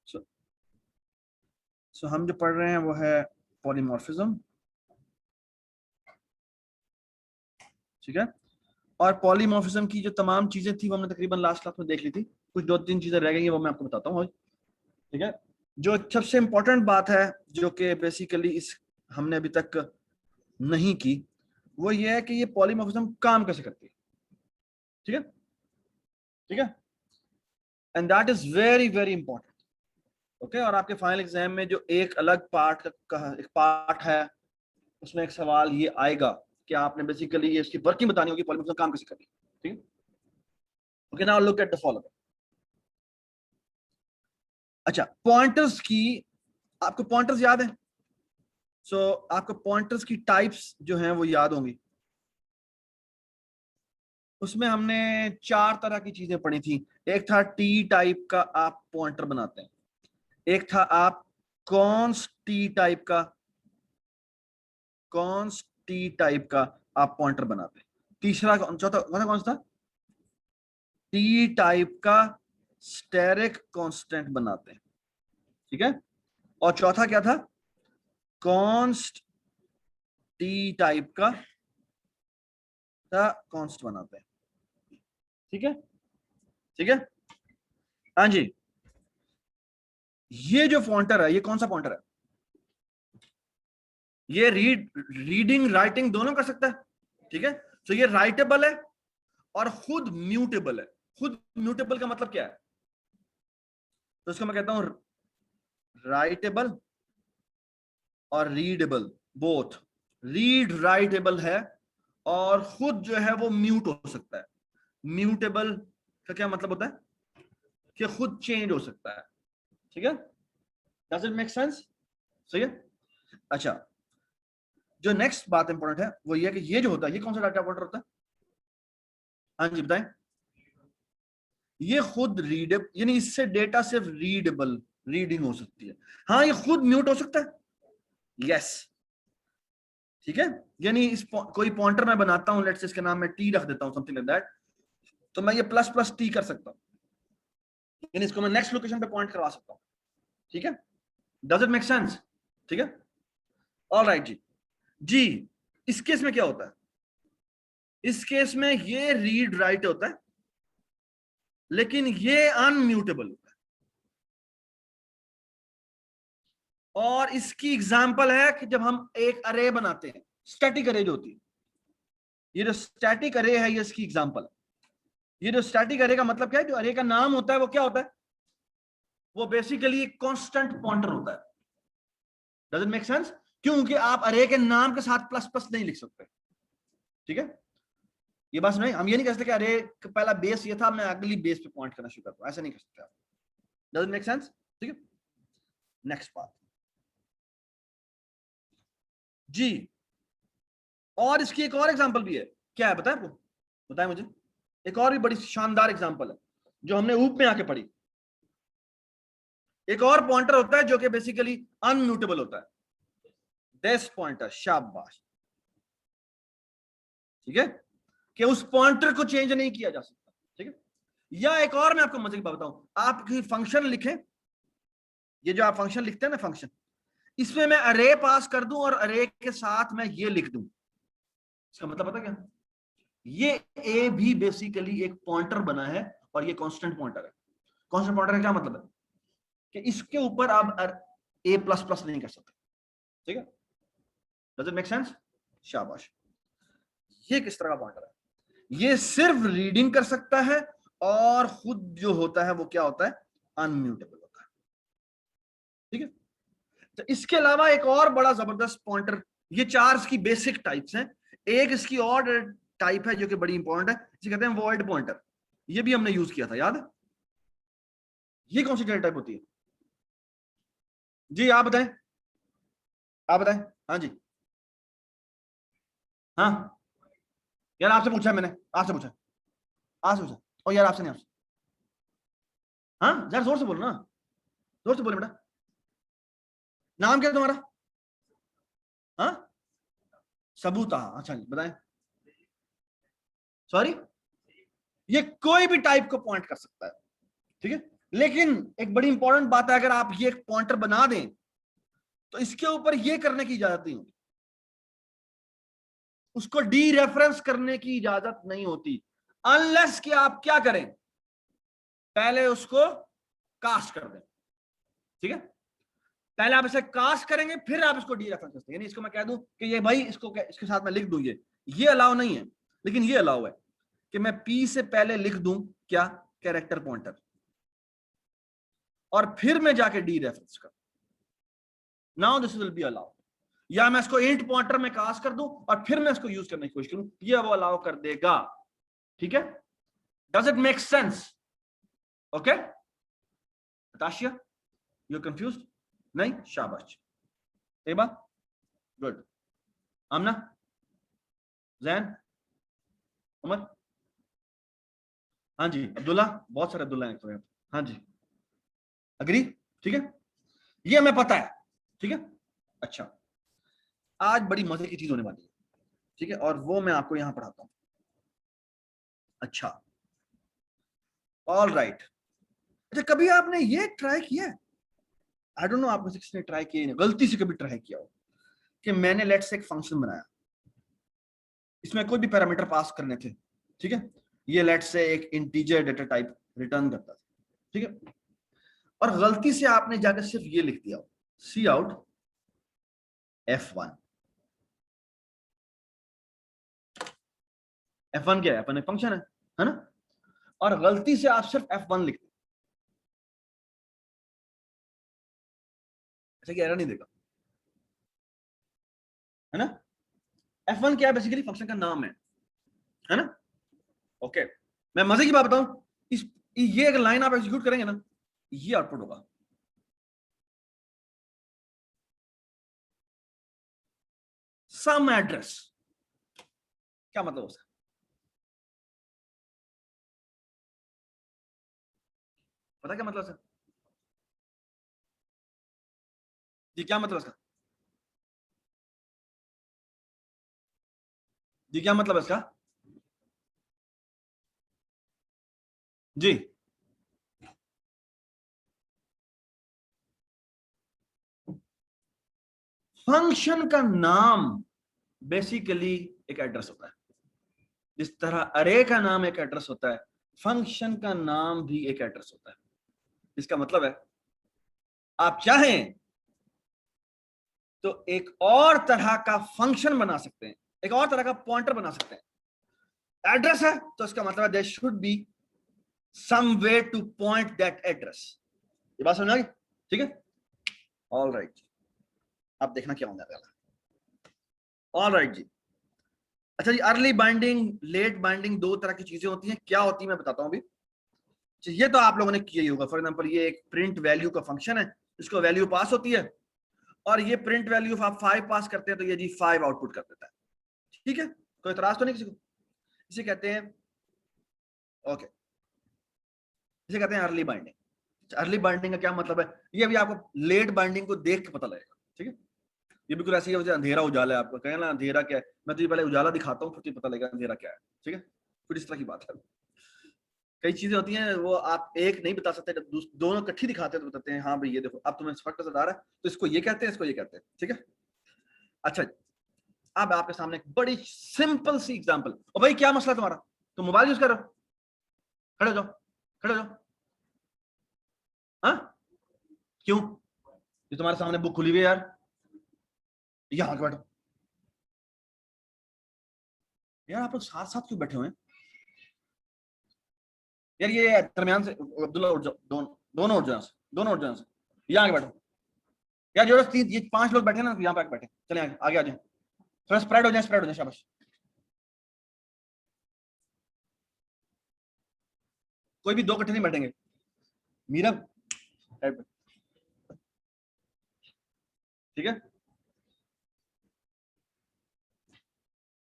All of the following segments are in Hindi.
सो हम जो पढ़ रहे हैं वो है पॉलीमॉर्फिज्म, ठीक है। और पॉलीमॉर्फिज्म की जो तमाम चीजें थी वो हमने तकरीबन लास्ट क्लास में देख ली थी। कुछ 2-3 चीजें रह गई हैं वो मैं आपको बताता हूँ, ठीक है। जो सबसे इंपॉर्टेंट बात है जो कि बेसिकली इस हमने अभी तक नहीं की, वो ये है कि ये पॉलीमॉर्फिज्म काम कैसे करती है, ठीक है, ठीक है। And that is very very important, okay. और आपके फाइनल एग्जाम में जो एक अलग पार्ट का एक पार्ट है, उसमें एक सवाल ये आएगा कि आपने बेसिकली ये इसकी वर्किंग बतानी होगी, पॉलीमॉर्फिज्म काम कैसे करती है, ठीक है। Okay, now look at the following. अच्छा, पॉइंटर्स की, आपको पॉइंटर्स याद है? सो आपको पॉइंटर्स की टाइप्स जो हैं वो याद होंगी। उसमें हमने 4 तरह की चीजें पढ़ी थी। एक था टी टाइप का आप पॉइंटर बनाते हैं, एक था आप कॉन्स टी टाइप का, कॉन्स टी टाइप का आप पॉइंटर बनाते हैं। तीसरा चौथा कौन सा था? टी टाइप का स्टेरिक कांस्टेंट बनाते हैं, ठीक है। और चौथा क्या था? कॉन्स्ट टी टाइप का कॉन्स्ट बनाते हैं, ठीक है, ठीक है। हाँ जी, ये जो पॉइंटर है ये कौन सा पॉइंटर है? ये रीडिंग राइटिंग दोनों कर सकता है, ठीक है। तो ये राइटेबल है और खुद म्यूटेबल है। खुद म्यूटेबल का मतलब क्या है? तो इसको मैं कहता हूं राइटेबल और रीडेबल, बोथ। रीड राइटेबल है और खुद जो है वो म्यूट हो सकता है। म्यूटेबल का क्या मतलब होता है? कि खुद चेंज हो सकता है, ठीक है। Does it make sense? सही है। अच्छा, जो नेक्स्ट बात इंपॉर्टेंट है वो ये कि ये जो होता है ये कौन सा डाटा पॉइंटर होता है? हाँ जी बताएं। ये खुद रीडेबल, यानी इससे डेटा सिर्फ रीडेबल, रीडिंग हो सकती है। हाँ, ये खुद म्यूट हो सकता है, यस, ठीक है। यानी इस कोई पॉइंटर मैं बनाता हूं, लेट्स से इसके नाम में टी रख देता हूं, समथिंग लाइक दैट, तो मैं ये प्लस प्लस टी कर सकता हूं, यानी इसको मैं नेक्स्ट लोकेशन पे पॉइंट करवा सकता हूं, ठीक है। Does it make sense? ठीक है, ऑलराइट जी। जी, इस केस में क्या होता है? इस केस में ये रीड राइट होता है, लेकिन ये अनम्यूटेबल होता है। और इसकी एग्जांपल है कि जब हम एक अरे बनाते हैं, स्टैटिक अरे जो होती है, ये जो स्टैटिक अरे है ये इसकी एग्जांपल है। ये जो स्टैटिक अरे का मतलब क्या है? जो अरे का नाम होता है वो क्या होता है? वो बेसिकली एक कांस्टेंट पॉइंटर होता है। Does it make sense? क्योंकि आप अरे के नाम के साथ प्लस प्लस नहीं लिख सकते, ठीक है। ये बात नहीं, हम ये नहीं कह सकते कि अरे पहला बेस ये था मैं अगली बेस पे पॉइंट करना शुरू करता हूं, ऐसा नहीं कर सकते आप। Does it make sense? ठीक है, नेक्स्ट बात जी। और इसकी एक और एग्जांपल भी है, क्या है बताएं आपको? बताएं मुझे। एक और भी बड़ी शानदार एग्जांपल है जो हमने ऊप में आके पढ़ी। एक और पॉइंटर होता है जो कि बेसिकली अनम्यूटेबल होता है, दिस पॉइंटर, शाबाश, ठीक है, कि उस पॉइंटर को चेंज नहीं किया जा सकता, ठीक है। या एक और मैं आपको मजे की बात बताऊं, आप फंक्शन लिखें, ये जो आप फंक्शन लिखते हैं ना फंक्शन, इसमें मैं अरे पास कर दूं और अरे के साथ मैं ये लिख दूं, इसका मतलब पता क्या? ये ए भी बेसिकली एक पॉइंटर बना है और ये कांस्टेंट पॉइंटर है। कांस्टेंट पॉइंटर का क्या मतलब है? कि इसके ऊपर आप ए प्लस प्लस नहीं कर सकते, ठीक है। Does it make sense? शाबाश। ये किस तरह का पॉइंटर है? ये सिर्फ रीडिंग कर सकता है और खुद जो होता है वो क्या होता है? अनम्यूटेबल होता है, ठीक है। तो इसके अलावा एक और बड़ा जबरदस्त पॉइंटर, ये 4 इसकी बेसिक टाइप्स हैं। एक इसकी और टाइप है जो कि बड़ी इंपॉर्टेंट है, जिसे कहते हैं वॉइड पॉइंटर। ये भी हमने यूज किया था, याद है? ये कौन सी डेटा टाइप होती है? जी आप बताएं, आप बताएं। हाँ जी, हाँ यार आपसे पूछा है मैंने, आपसे पूछा, आपसे पूछा, और यार आपसे नहीं, आपसे। हाँ जरा जोर से बोलो ना, जोर से बोले बेटा। नाम क्या है तुम्हारा? हाँ, सबूता, अच्छा जी बताएं। सॉरी, ये कोई भी टाइप को पॉइंट कर सकता है, ठीक है। लेकिन एक बड़ी इंपॉर्टेंट बात है, अगर आप ये एक पॉइंटर बना दें तो इसके ऊपर ये करने की इजाजत नहीं होती, उसको डी रेफरेंस करने की इजाजत नहीं होती, अनलेस कि आप क्या करें, पहले उसको कास्ट कर दें। ठीक है, पहले आप इसे कास्ट करेंगे फिर आप इसको डी रेफरेंस करते हैं। यानी इसको मैं कह दूं कि ये भाई इसको इसके साथ मैं लिख दूं, ये अलाउ नहीं है, लेकिन ये अलाउ है कि मैं पी से पहले लिख दूं क्या, कैरेक्टर पॉइंटर, और फिर मैं जाके डी रेफरेंस कर, now this will be allowed. या मैं इसको इंट पॉइंटर में कास्ट कर दूं और फिर मैं इसको यूज करने की कोशिश करूं, ये वो अलाउ कर देगा। ठीक है, does it make sense? Okay Tashia, you confused? नहीं, शाबाश, एक बात, गुड। आमना, जैन, उमर, हाँ जी, अब्दुल्ला, बहुत सारे अब्दुल्ला हैं तो यहाँ, हाँ जी, अग्री? ठीक है, ये हमें पता है। ठीक है, अच्छा, आज बड़ी मजे की चीज होने वाली है, ठीक है, और वो मैं आपको यहां पढ़ाता हूं। अच्छा, ऑल राइट। अच्छा, कभी आपने ये ट्राई किया है, आई डोंट नो आप में से किसने ट्राई किया, गलती से कभी ट्राई किया हो, कि मैंने लेट्स से एक फंक्शन बनाया, इसमें कोई भी पैरामीटर पास करने थे, ठीक है, ये लेट्स से एक इंटीजर डेटा टाइप रिटर्न करता था, ठीक है, और गलती से आपने जाकर सिर्फ ये लिख दिया हो, सी आउट F1। F1 क्या है? अपन एक फंक्शन है ना, और गलती से आप सिर्फ F1 लिख दो, ऐसा एरर नहीं देगा, है ना। F1 क्या है? बेसिकली फंक्शन का नाम है ना। ओके, मैं मजे की बात बताऊं, इस ये अगर लाइन आप एग्जीक्यूट करेंगे ना, ये आउटपुट होगा, सम एड्रेस। क्या मतलब उसका? पता क्या मतलब उसका? जी क्या मतलब इसका? जी क्या मतलब इसका? जी, फंक्शन का नाम बेसिकली एक एड्रेस होता है, जिस तरह अरे का नाम एक एड्रेस होता है, फंक्शन का नाम भी एक एड्रेस होता है। इसका मतलब है आप चाहें तो एक और तरह का फंक्शन बना सकते हैं, एक और तरह का पॉइंटर बना सकते हैं। एड्रेस है तो इसका मतलब है there should be some way to point that address. ये बात समझ आ गई? ठीक है, ऑल राइट, अब देखना क्या होने वाला है। ऑल राइट जी, अच्छा जी, अर्ली बाइंडिंग लेट बाइंडिंग दो तरह की चीजें होती हैं, क्या होती है मैं बताता हूं अभी। ये तो आप लोगों ने किया ही होगा, फॉर एग्जांपल ये एक प्रिंट वैल्यू का फंक्शन है, इसको वैल्यू पास होती है, और ये प्रिंट वैल्यू आप 5 पास करते हैं तो ये जी 5 आउटपुट कर देता है। ठीक है, कोई इतराज तो नहीं किसी को? इसे कहते हैं, ओके, इसे कहते हैं अर्ली बाइंडिंग। अर्ली बाइंडिंग का क्या मतलब है, ये अभी आपको लेट बाइंडिंग को देख के पता लगेगा। ठीक है, ये बिल्कुल ऐसी है, अंधेरा उजाला है, आपको कहें ना अंधेरा क्या है, मैं तुझे पहले उजाला दिखाता हूँ फिर तुझे पता लगेगा अंधेरा क्या है। ठीक है, कुछ इस तरह की बात है। कई चीजें होती हैं वो आप एक नहीं बता सकते, जब दोनों इकट्ठी दिखाते हैं तो बताते हैं हाँ भाई ये देखो अब तुम्हें स्पष्ट नजर आ रहा है, तो इसको ये कहते हैं, इसको ये कहते हैं। ठीक है, अच्छा, अब आपके सामने एक बड़ी सिंपल सी एग्जांपल। और भाई क्या मसला तुम्हारा, तुम मोबाइल यूज कर रहे हो? खड़े हो जाओ, खड़े हो जाओ। हाँ, क्यों? ये तुम्हारे सामने बुक खुली हुई है यार, यहाँ आके बैठो। यार आप लोग साथ साथ क्यों बैठे हुए हैं यार? ये दरमियान से अब्दुल्ला उठ जाओ, दोनों दोनों उठ जाओ, दोनों उठ जाओ, यहाँ आके बैठो। यार जो ये 5 लोग बैठे ना, यहाँ पे आके बैठे, चले आगे आगे आ जाए, थोड़ा स्प्रेड हो जाए, स्प्रेड हो जाए, शाबाश। कोई भी दो इकट्ठे नहीं बैठेंगे, मीरा। ठीक है,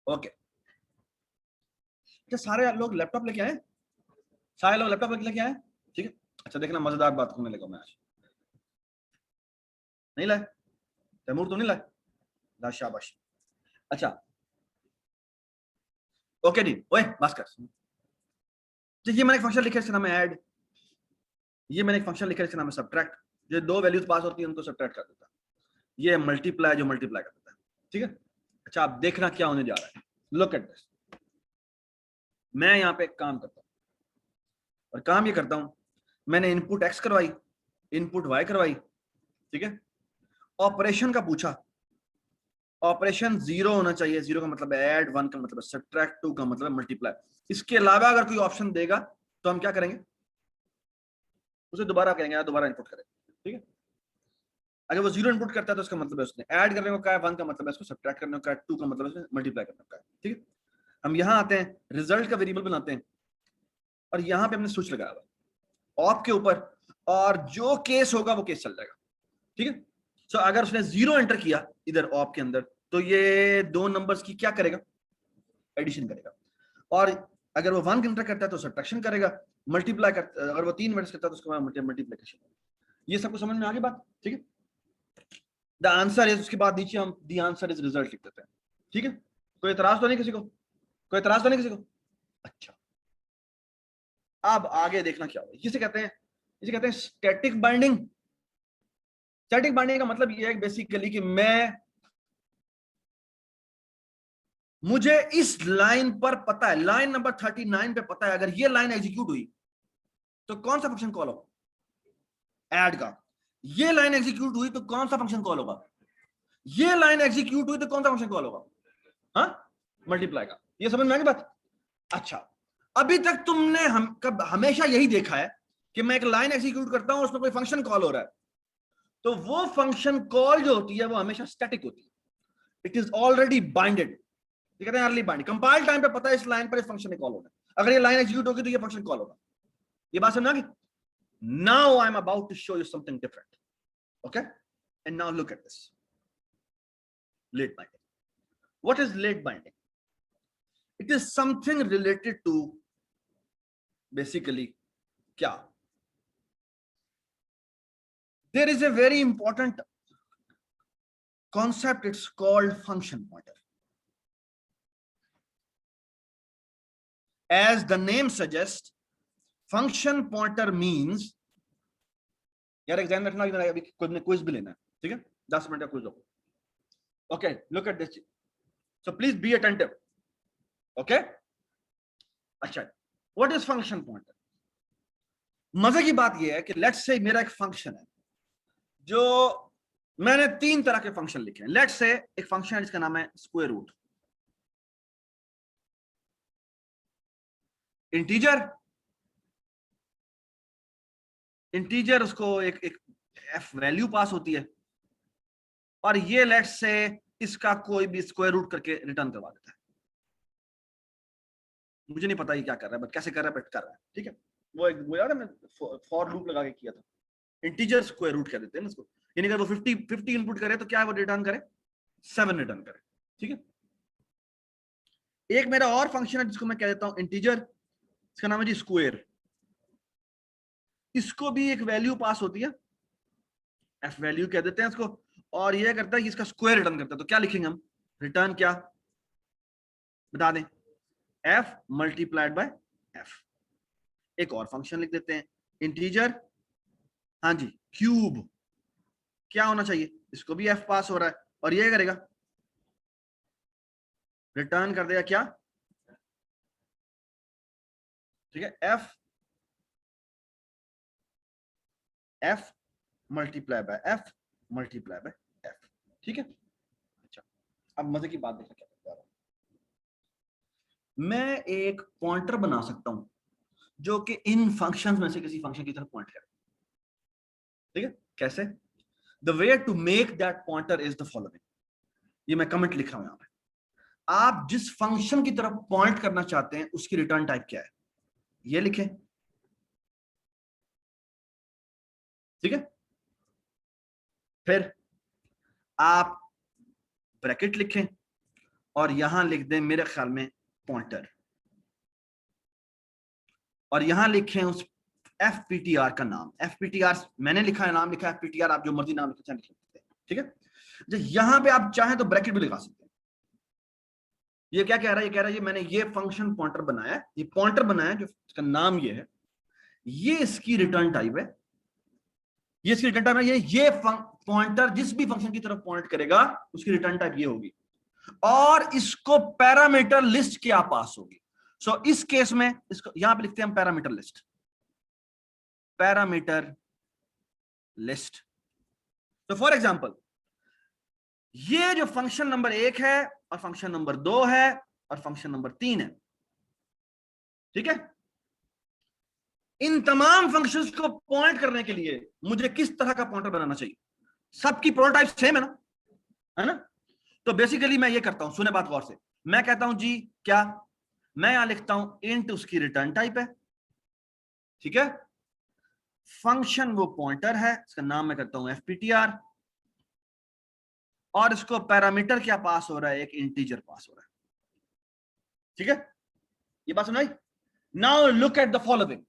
ओके। क्या सारे लोग लैपटॉप लेके आए? सारे लोग लैपटॉप लेके आए? ठीक है, अच्छा देखना मजेदार बात करने लगा मैं आज। नहीं लाए? तैमूर तो नहीं लाए? ला शाबाश। अच्छा, ओके जी, ओए बस कर। तो ये मैंने एक फंक्शन लिखा है, इसका नाम है ऐड। ये मैंने एक फंक्शन लिखा है, इसका नाम है सबट्रैक्ट, जो दो वैल्यूज पास होती है उनको सबट्रैक्ट कर देता है। ये मल्टीप्लाई जो मल्टीप्लाई कर देता है, ठीक है। अच्छा, आप देखना क्या होने जा रहा है, लुक एट दिस। मैं यहाँ पे काम करता हूँ, और काम ये करता हूं, मैंने इनपुट एक्स करवाई, इनपुट वाई करवाई, ठीक है। ऑपरेशन का पूछा, ऑपरेशन 0 होना चाहिए, 0 का मतलब है ऐड, 1 का मतलब है सब्ट्रैक्ट, 2 का मतलब है मल्टीप्लाई। इसके अलावा अगर कोई ऑप्शन देगा तो हम क्या करेंगे, उसे दोबारा करेंगे या दोबारा इनपुट करेंगे, ठीक है। अगर वो 0 इनपुट करता है तो उसका मतलब है उसने ऐड करने को कहा है, 1 का मतलब है उसको सब्ट्रैक्ट करने को कहा है, 2 का मतलब है उसने मल्टीप्लाई करने को कहा है, ठीक है। हम यहाँ आते हैं, रिजल्ट का वेरिएबल बनाते हैं, और यहाँ पे हमने स्विच लगाया हुआ ऑप के ऊपर, और जो केस होगा वो केस चल जाएगा, ठीक है। सो अगर उसने 0 एंटर किया इधर ऑप के अंदर, तो ये दो नंबर्स की क्या करेगा, एडिशन करेगा। और अगर वो 1 एंटर करता है तो सब्ट्रैक्शन करेगा, मल्टीप्लाई करता, अगर वो 3 इन्वर्स करता है तो उसको मल्टीप्लिकेशन। ये सबको समझ में आ गई बात, ठीक है। द आंसर इज, उसके बाद नीचे हम द आंसर इज रिजल्ट लिख देते हैं, ठीक है। कोई एतराज तो नहीं किसी को, कोई एतराज तो नहीं किसी को? अच्छा, अब आगे देखना क्या होगा। इसे कहते हैं स्टैटिक बाइंडिंग। स्टैटिक बाइंडिंग का मतलब ये है बेसिकली कि मुझे इस लाइन पर पता है, लाइन नंबर 39 पे पता है, अगर ये लाइन एग्जीक्यूट हुई तो कौन सा फंक्शन कॉल होगा, ऐड का। ये लाइन एग्जीक्यूट हुई तो कौन सा फंक्शन कॉल होगा, ये लाइन एग्जीक्यूट हुई तो कौन सा फंक्शन कॉल होगा, हाँ, मल्टीप्लाई का। ये समझ में आ गई बात? अच्छा, अभी तक तुमने हमेशा यही देखा है कि मैं एक लाइन एग्जीक्यूट करता हूं, उसमें कोई फंक्शन कॉल हो रहा है, तो वो फंक्शन कॉल जो होती है वो हमेशा स्टैटिक होती है, इट इज ऑलरेडी बाइंडेड। ये कहते हैं अर्ली बाइंड। कंपाइल टाइम पे पता है इस लाइन पर इस फंक्शन ने कॉल होना है, अगर ये लाइन एग्जीक्यूट होगी तो ये फंक्शन कॉल होगा। ये बात समझ आ गई? Now I am about to show you something different, okay, and now look at this late binding. What is late binding? It is something related to basically क्या, there is a very important concept, it's called function pointer. As the name suggests, function pointer means, यार एग्जाम रखना, अभी क्विज भी लेना है, ठीक है, 10 मिनट का क्विज हो। Okay, look at this, so please be attentive, okay. अच्छा, व्हाट इज फंक्शन पॉइंटर? मजे की बात यह है कि लेट्स से मेरा एक फंक्शन है, जो मैंने 3 तरह के फंक्शन लिखे हैं। लेट्स से एक फंक्शन है जिसका नाम है स्क्वायर रूट, इंटीजर उसको एक एफ वैल्यू पास होती है, और ये लेट्स से इसका कोई भी स्क्वायर रूट करके रिटर्न करवा देता है। मुझे नहीं पता ये क्या कर रहा है, बट कैसे कर रहा है, बट कर रहा है, ठीक है। वो याद है मैं फॉर लूप लगा के किया था। इंटीजर स्क्वायर रूट कह देते हैं इसको, यानी अगर वो 50 इनपुट करे तो क्या है, वो रिटर्न करे 7 रिटर्न करे, ठीक है। एक मेरा और फंक्शन है जिसको मैं कह देता हूं इंटीजर, इसका नाम है जी स्क्वायर। इसको भी एक वैल्यू पास होती है, एफ वैल्यू कह देते हैं इसको, और ये करता है कि इसका स्क्वायर रिटर्न करता है। तो क्या लिखेंगे हम, रिटर्न क्या बता दें, एफ मल्टीप्लाइड बाय एफ। एक और फंक्शन लिख देते हैं इंटीजर, हाँ जी, क्यूब। क्या होना चाहिए, इसको भी एफ पास हो रहा है, और ये करेगा रिटर्न कर देगा क्या, ठीक है, F multiply by F multiply by F, ठीक है। अच्छा, अब मजे की बात देखा क्या करता है, मैं एक पॉइंटर बना सकता हूं जो कि इन फंक्शंस में से किसी फंक्शन की तरफ पॉइंट करे, ठीक है। कैसे? The way to make that pointer is the following. ये मैं कमेंट लिख रहा हूं यहां पे, आप जिस फंक्शन की तरफ पॉइंट करना चाहते हैं उसकी रिटर्न टाइप क्या है, ये लिखें, ठीक है। फिर आप ब्रैकेट लिखें और यहां लिख दें मेरे ख्याल में पॉइंटर, और यहां लिखें उस एफपीटीआर का नाम। एफपीटीआर मैंने लिखा है, नाम लिखा है एफपीटीआर, आप जो मर्जी नाम लिख सकते हैं, ठीक है। जो यहां पे आप चाहें तो ब्रैकेट भी लगा सकते हैं। ये क्या कह रहा है, ये कह रहा है ये मैंने ये फंक्शन पॉइंटर बनाया है, ये पॉइंटर बनाया है जो इसका नाम ये है, ये इसकी रिटर्न टाइप है, ये इसकी रिटर्न टाइप है। ये पॉइंटर जिस भी फंक्शन की तरफ पॉइंट करेगा उसकी रिटर्न टाइप ये होगी, और इसको पैरामीटर लिस्ट क्या पास होगी। सो इस केस में इसको यहां पे लिखते हैं हम पैरामीटर लिस्ट, पैरामीटर लिस्ट। तो फॉर एग्जांपल ये जो फंक्शन नंबर 1 है और फंक्शन नंबर 2 है और फंक्शन नंबर 3 है, ठीक है, इन तमाम फंक्शंस को पॉइंट करने के लिए मुझे किस तरह का पॉइंटर बनाना चाहिए। सबकी प्रोटोटाइप सेम है ना, है ना। तो बेसिकली मैं ये करता हूं, सुने बात गौर से, मैं कहता हूं जी क्या, मैं यहां लिखता हूं इंट उसकी रिटर्न टाइप है, ठीक है, फंक्शन वो पॉइंटर है, इसका नाम मैं करता हूं fptr, और इसको पैरामीटर क्या पास हो रहा है, एक इंटीजर पास हो रहा है, ठीक है, ये बात सुनाई। Now look at the following,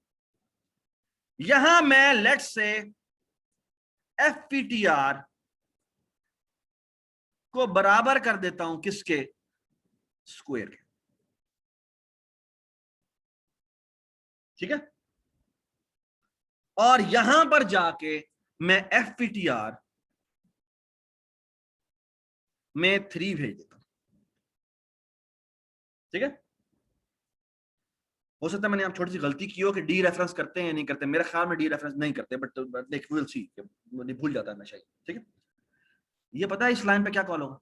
यहां मैं लेट्स से fptr को बराबर कर देता हूं किसके, स्क्वायर के, ठीक है, और यहां पर जाके मैं fptr में 3 भेज देता हूं, ठीक है। हो सकता है मैंने आप छोटी सी गलती की हो कि डी रेफरेंस करते हैं या नहीं करते, मेरे ख्याल में डी रेफरेंस नहीं करते, बट देख विल सी, मुझे भूल जाता है हमेशा, ठीक है। ये पता है इस लाइन पे क्या कॉल होगा,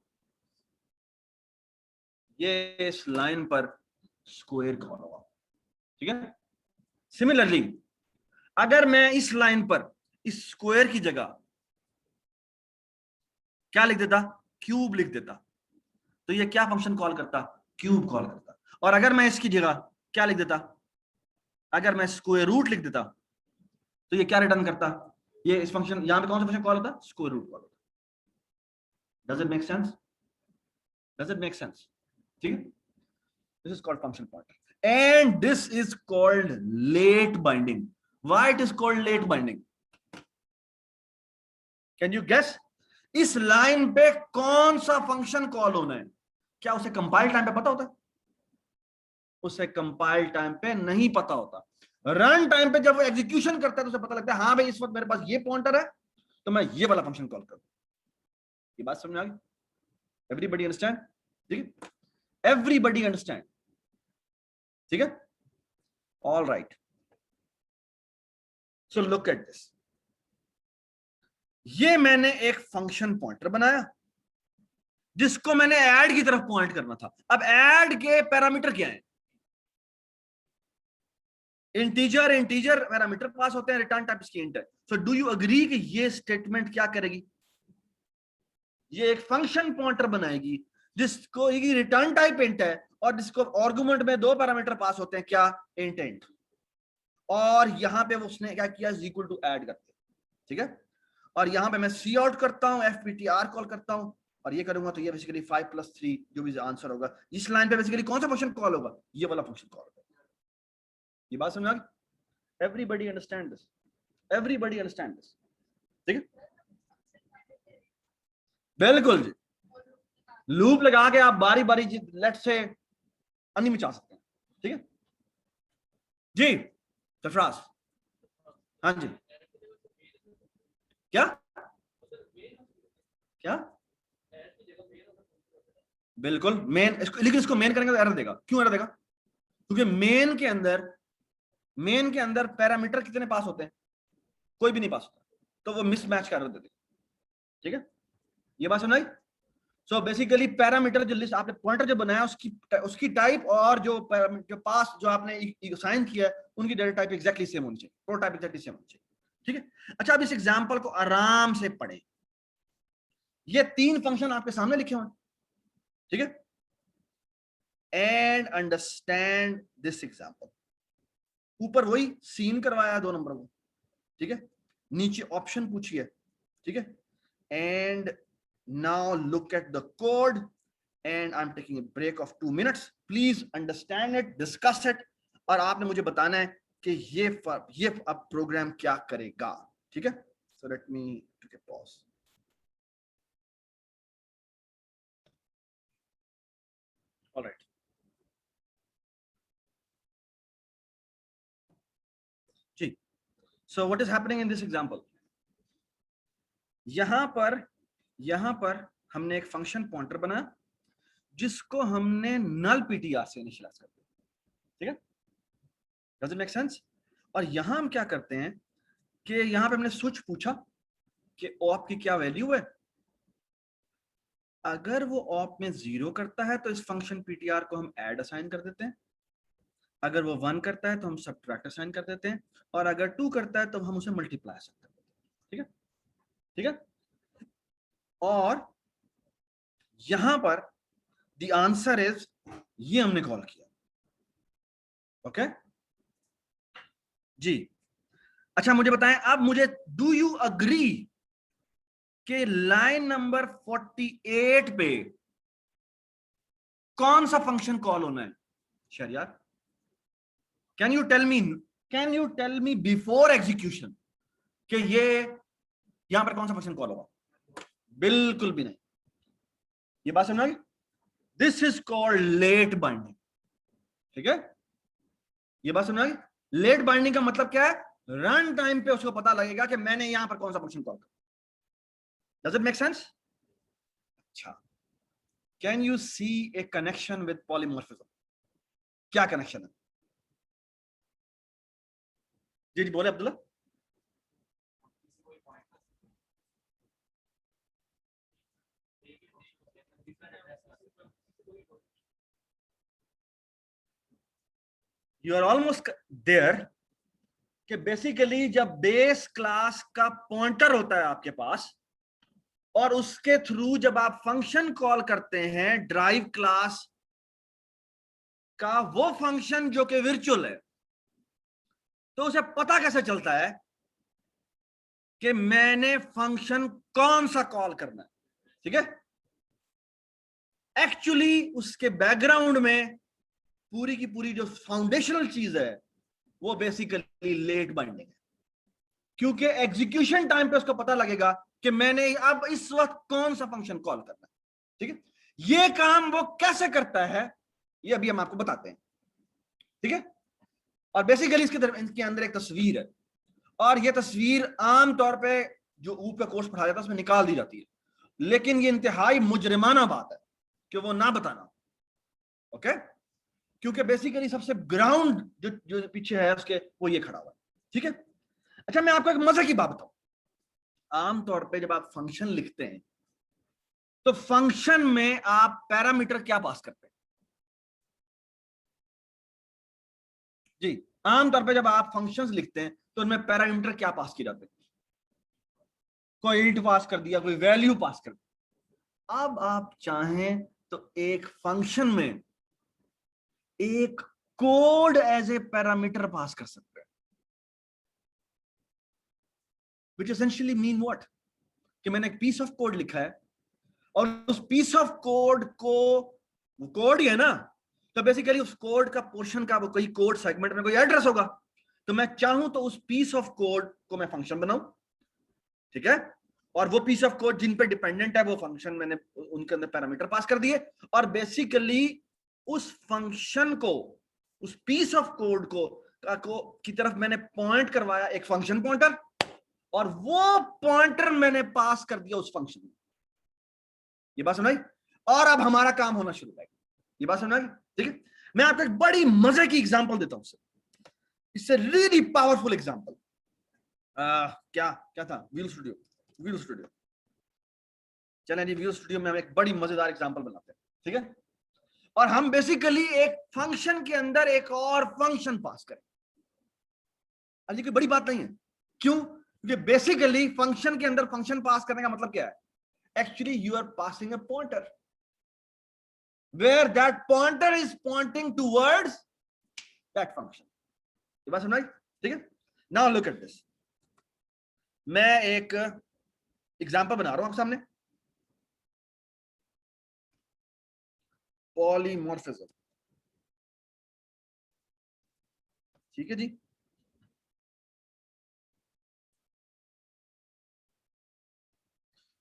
ये इस लाइन पर स्क्वायर कॉल होगा, ठीक है। सिमिलरली अगर मैं इस लाइन पर इस स्क्वायर की जगह क्या लिख देता, क्यूब लिख देता, तो ये क्या फंक्शन कॉल करता, क्यूब कॉल करता। और अगर मैं इसकी जगह क्या लिख देता, अगर मैं स्क्वायर रूट लिख देता, तो ये क्या रिटर्न करता, ये इस फंक्शन, यहां पे कौन सा फंक्शन कॉल होता, स्क्वायर रूट कॉल होता। Does it make sense, does it make sense, ठीक है। This is called function pointer and this is called late binding. Why it is called late binding, can you guess. इस लाइन पे कौन सा फंक्शन कॉल होना है, क्या उसे कंपाइल टाइम पे पता होता है, उसे कंपाइल टाइम पे नहीं पता होता। रन टाइम पे जब वो एग्जीक्यूशन करता है तो उसे पता लगता है हाँ भाई इस वक्त मेरे पास ये पॉइंटर है, तो मैं ये वाला फंक्शन कॉल करूं। ये बात समझ आ गई, एवरीबॉडी अंडरस्टैंड, ठीक है, एवरीबॉडी अंडरस्टैंड, ठीक है, all right. So look at this, ये मैंने एक फंक्शन पॉइंटर बनाया जिसको मैंने ऐड की तरफ पॉइंट करना था। अब ऐड के पैरामीटर क्या है, इंटीजर, इंटीजर पैरामीटर पास होते हैं, रिटर्न टाइप इसकी इंट है। सो डू यू अग्री कि ये स्टेटमेंट क्या करेगी, ये एक फंक्शन पॉइंटर बनाएगी जिसको ये रिटर्न टाइप इंट है और जिसको आर्गुमेंट में 2 पैरामीटर पास होते हैं, क्या, इंट इंट, और यहां पे उसने क्या किया, इज इक्वल टू ऐड करते, ठीक है। और यहां पे मैं सी आउट करता हूं, fptr कॉल करता हूं, और ये करूंगा तो ये बेसिकली 5 + 3 जो भी आंसर होगा, इस लाइन पे बेसिकली कौन सा फंक्शन कॉल होगा, ये वाला फंक्शन कॉल होगा। ये बात समझ आ गई, everybody understand this, everybody understand this, ठीक है, बिल्कुल जी। लूप लगा के आप बारी बारी लेट से अन्य में चाह सकते हैं, ठीक है जी। सरफराज, हाँ जी, क्या क्या, बिल्कुल मेन इसको, लेकिन इसको मेन करेंगे तो एरर देगा, क्यों एरर देगा, क्योंकि मेन के अंदर पैरामीटर कितने पास होते हैं, कोई भी नहीं पास होता, तो वो मिसमैच का एरर देते, ठीक है, ये बात समझ आई। सो बेसिकली पैरामीटर जो लिस्ट आपने पॉइंटर जो बनाया उसकी टाइप और जो पास जो आपने साइन किया है उनकी डेटा टाइप एग्जैक्टली सेम होनी चाहिए, प्रोटाइप एग्जैक्टली सेम होनी चाहिए, ठीक है। अच्छा अब इस एग्जांपल को आराम से पढ़ें, ये 3 फंक्शन आपके सामने लिखे हुए हैं, ठीक है, एंड अंडरस्टैंड दिस एग्जांपल। ऊपर वही सीन करवाया 2 नंबर को, ठीक है, नीचे ऑप्शन पूछी है, ठीक है, and now look at the code and I am taking a break of 2 minutes, please understand it, discuss it, और आपने मुझे बताना है कि ये अब प्रोग्राम क्या करेगा, ठीक है। So let me take a pause. Alright जी, so what is happening in this example, यहां पर हमने एक फंक्शन पॉइंटर बनाया जिसको हमने नल पीटीआर से इनिशियलाइज कर दिया, ठीक है, डज इट मेक सेंस। और यहां हम क्या करते हैं कि यहां पे हमने स्विच पूछा कि ऑप की क्या वैल्यू है, अगर वो ऑप में 0 करता है तो इस फंक्शन पीटीआर को हम ऐड असाइन कर देते हैं, अगर वो 1 करता है तो हम सब्ट्रैक्ट असाइन कर देते हैं, और अगर 2 करता है तो हम उसे मल्टीप्लाई असाइन कर देते हैं, ठीक है, ठीक है। और यहां पर द आंसर इज, ये हमने कॉल किया, ओके जी। अच्छा मुझे बताएं अब, मुझे डू यू अग्री कि लाइन नंबर 48 पे कौन सा फंक्शन कॉल होना है Shahriyar? Can you tell me before execution कि ये यहां पर कौन सा फंक्शन कॉल होगा? बिल्कुल भी नहीं। ये बात समझ आई? This is called late binding, ठीक है, ये बात समझ आई? लेट बाइंडिंग का मतलब क्या है? रन टाइम पे उसको पता लगेगा कि मैंने यहां पर कौन सा फंक्शन कॉल किया। Does it make sense? अच्छा, can you see a connection with polymorphism? क्या कनेक्शन है? जी जी बोले Abdullah. You are almost there कि बेसिकली जब बेस क्लास का पॉइंटर होता है आपके पास और उसके थ्रू जब आप फंक्शन कॉल करते हैं ड्राइव क्लास का, वो फंक्शन जो कि वर्चुअल है, तो उसे पता कैसे चलता है कि मैंने फंक्शन कौन सा कॉल करना है, ठीक है। एक्चुअली उसके बैकग्राउंड में पूरी की पूरी जो फाउंडेशनल चीज है वो बेसिकली लेट बाइंडिंग है, क्योंकि एग्जीक्यूशन टाइम पे उसको पता लगेगा कि मैंने अब इस वक्त कौन सा फंक्शन कॉल करना है, ठीक है। ये काम वो कैसे करता है ये अभी हम आपको बताते हैं, ठीक है। और बेसिकली इसके अंदर एक तस्वीर है, और ये तस्वीर आमतौर पे जो ऊपर कोर्स पढ़ाया जाता है उसमें निकाल दी जाती है, लेकिन ये इंतहाई मुजरिमाना बात है कि वो ना बताना, ओके, क्योंकि बेसिकली सबसे ग्राउंड जो जो पीछे है उसके, वो ये खड़ा हुआ है, ठीक है। अच्छा मैं आपको एक मजे की बात बताऊं, आमतौर पे जब आप फंक्शन लिखते हैं तो फंक्शन में आप पैरामीटर क्या पास करते हैं? जी, आमतौर पे जब आप फंक्शंस लिखते हैं तो उनमें पैरामीटर क्या पास किए जाते हैं? कोई इंट पास कर दिया, कोई वैल्यू पास कर दिया। अब आप चाहें तो एक फंक्शन में एक code as a parameter pass कर सकते हैं, विच एसेंशियली मीन व्हाट, कि मैंने एक पीस ऑफ कोड लिखा है और उस पीस ऑफ कोड को, वो कोड ही है ना, तो बेसिकली उस कोड का पोर्शन का वो कोई कोड सेगमेंट में कोई एड्रेस होगा, तो मैं चाहूं तो उस पीस ऑफ कोड को मैं फंक्शन बनाऊं, ठीक है, और वो पीस ऑफ कोड जिन पे डिपेंडेंट है वो फंक्शन मैंने उनके अंदर पैरामीटर पास कर दिए, और बेसिकली उस फंक्शन को, उस पीस ऑफ कोड को की तरफ मैंने पॉइंट करवाया एक फंक्शन पॉइंटर, और वो पॉइंटर मैंने पास कर दिया उस फंक्शन में। ये बात समझ? और अब हमारा काम होना शुरू होगा। ये बात समझ? ठीक है, मैं आपको एक बड़ी मजे की एग्जांपल देता हूं, इससे रियली पावरफुल एग्जांपल। क्या क्या था? व्यूल स्टूडियो, व्यूल स्टूडियो। चलें जी, व्यूल स्टूडियो में हम एक बड़ी मजेदार एग्जांपल बनाते हैं, ठीक है, और हम बेसिकली एक फंक्शन के अंदर एक और फंक्शन पास करें। अजी कोई बड़ी बात नहीं है, क्यों? क्योंकि बेसिकली फंक्शन के अंदर फंक्शन पास करने का मतलब क्या है? Actually you are passing a pointer where that pointer is pointing towards that function. ये बात समझ आई? ठीक है, now look at this, मैं एक एग्जांपल बना रहा हूं आपके सामने, पॉलीमॉर्फिज्म, ठीक है जी।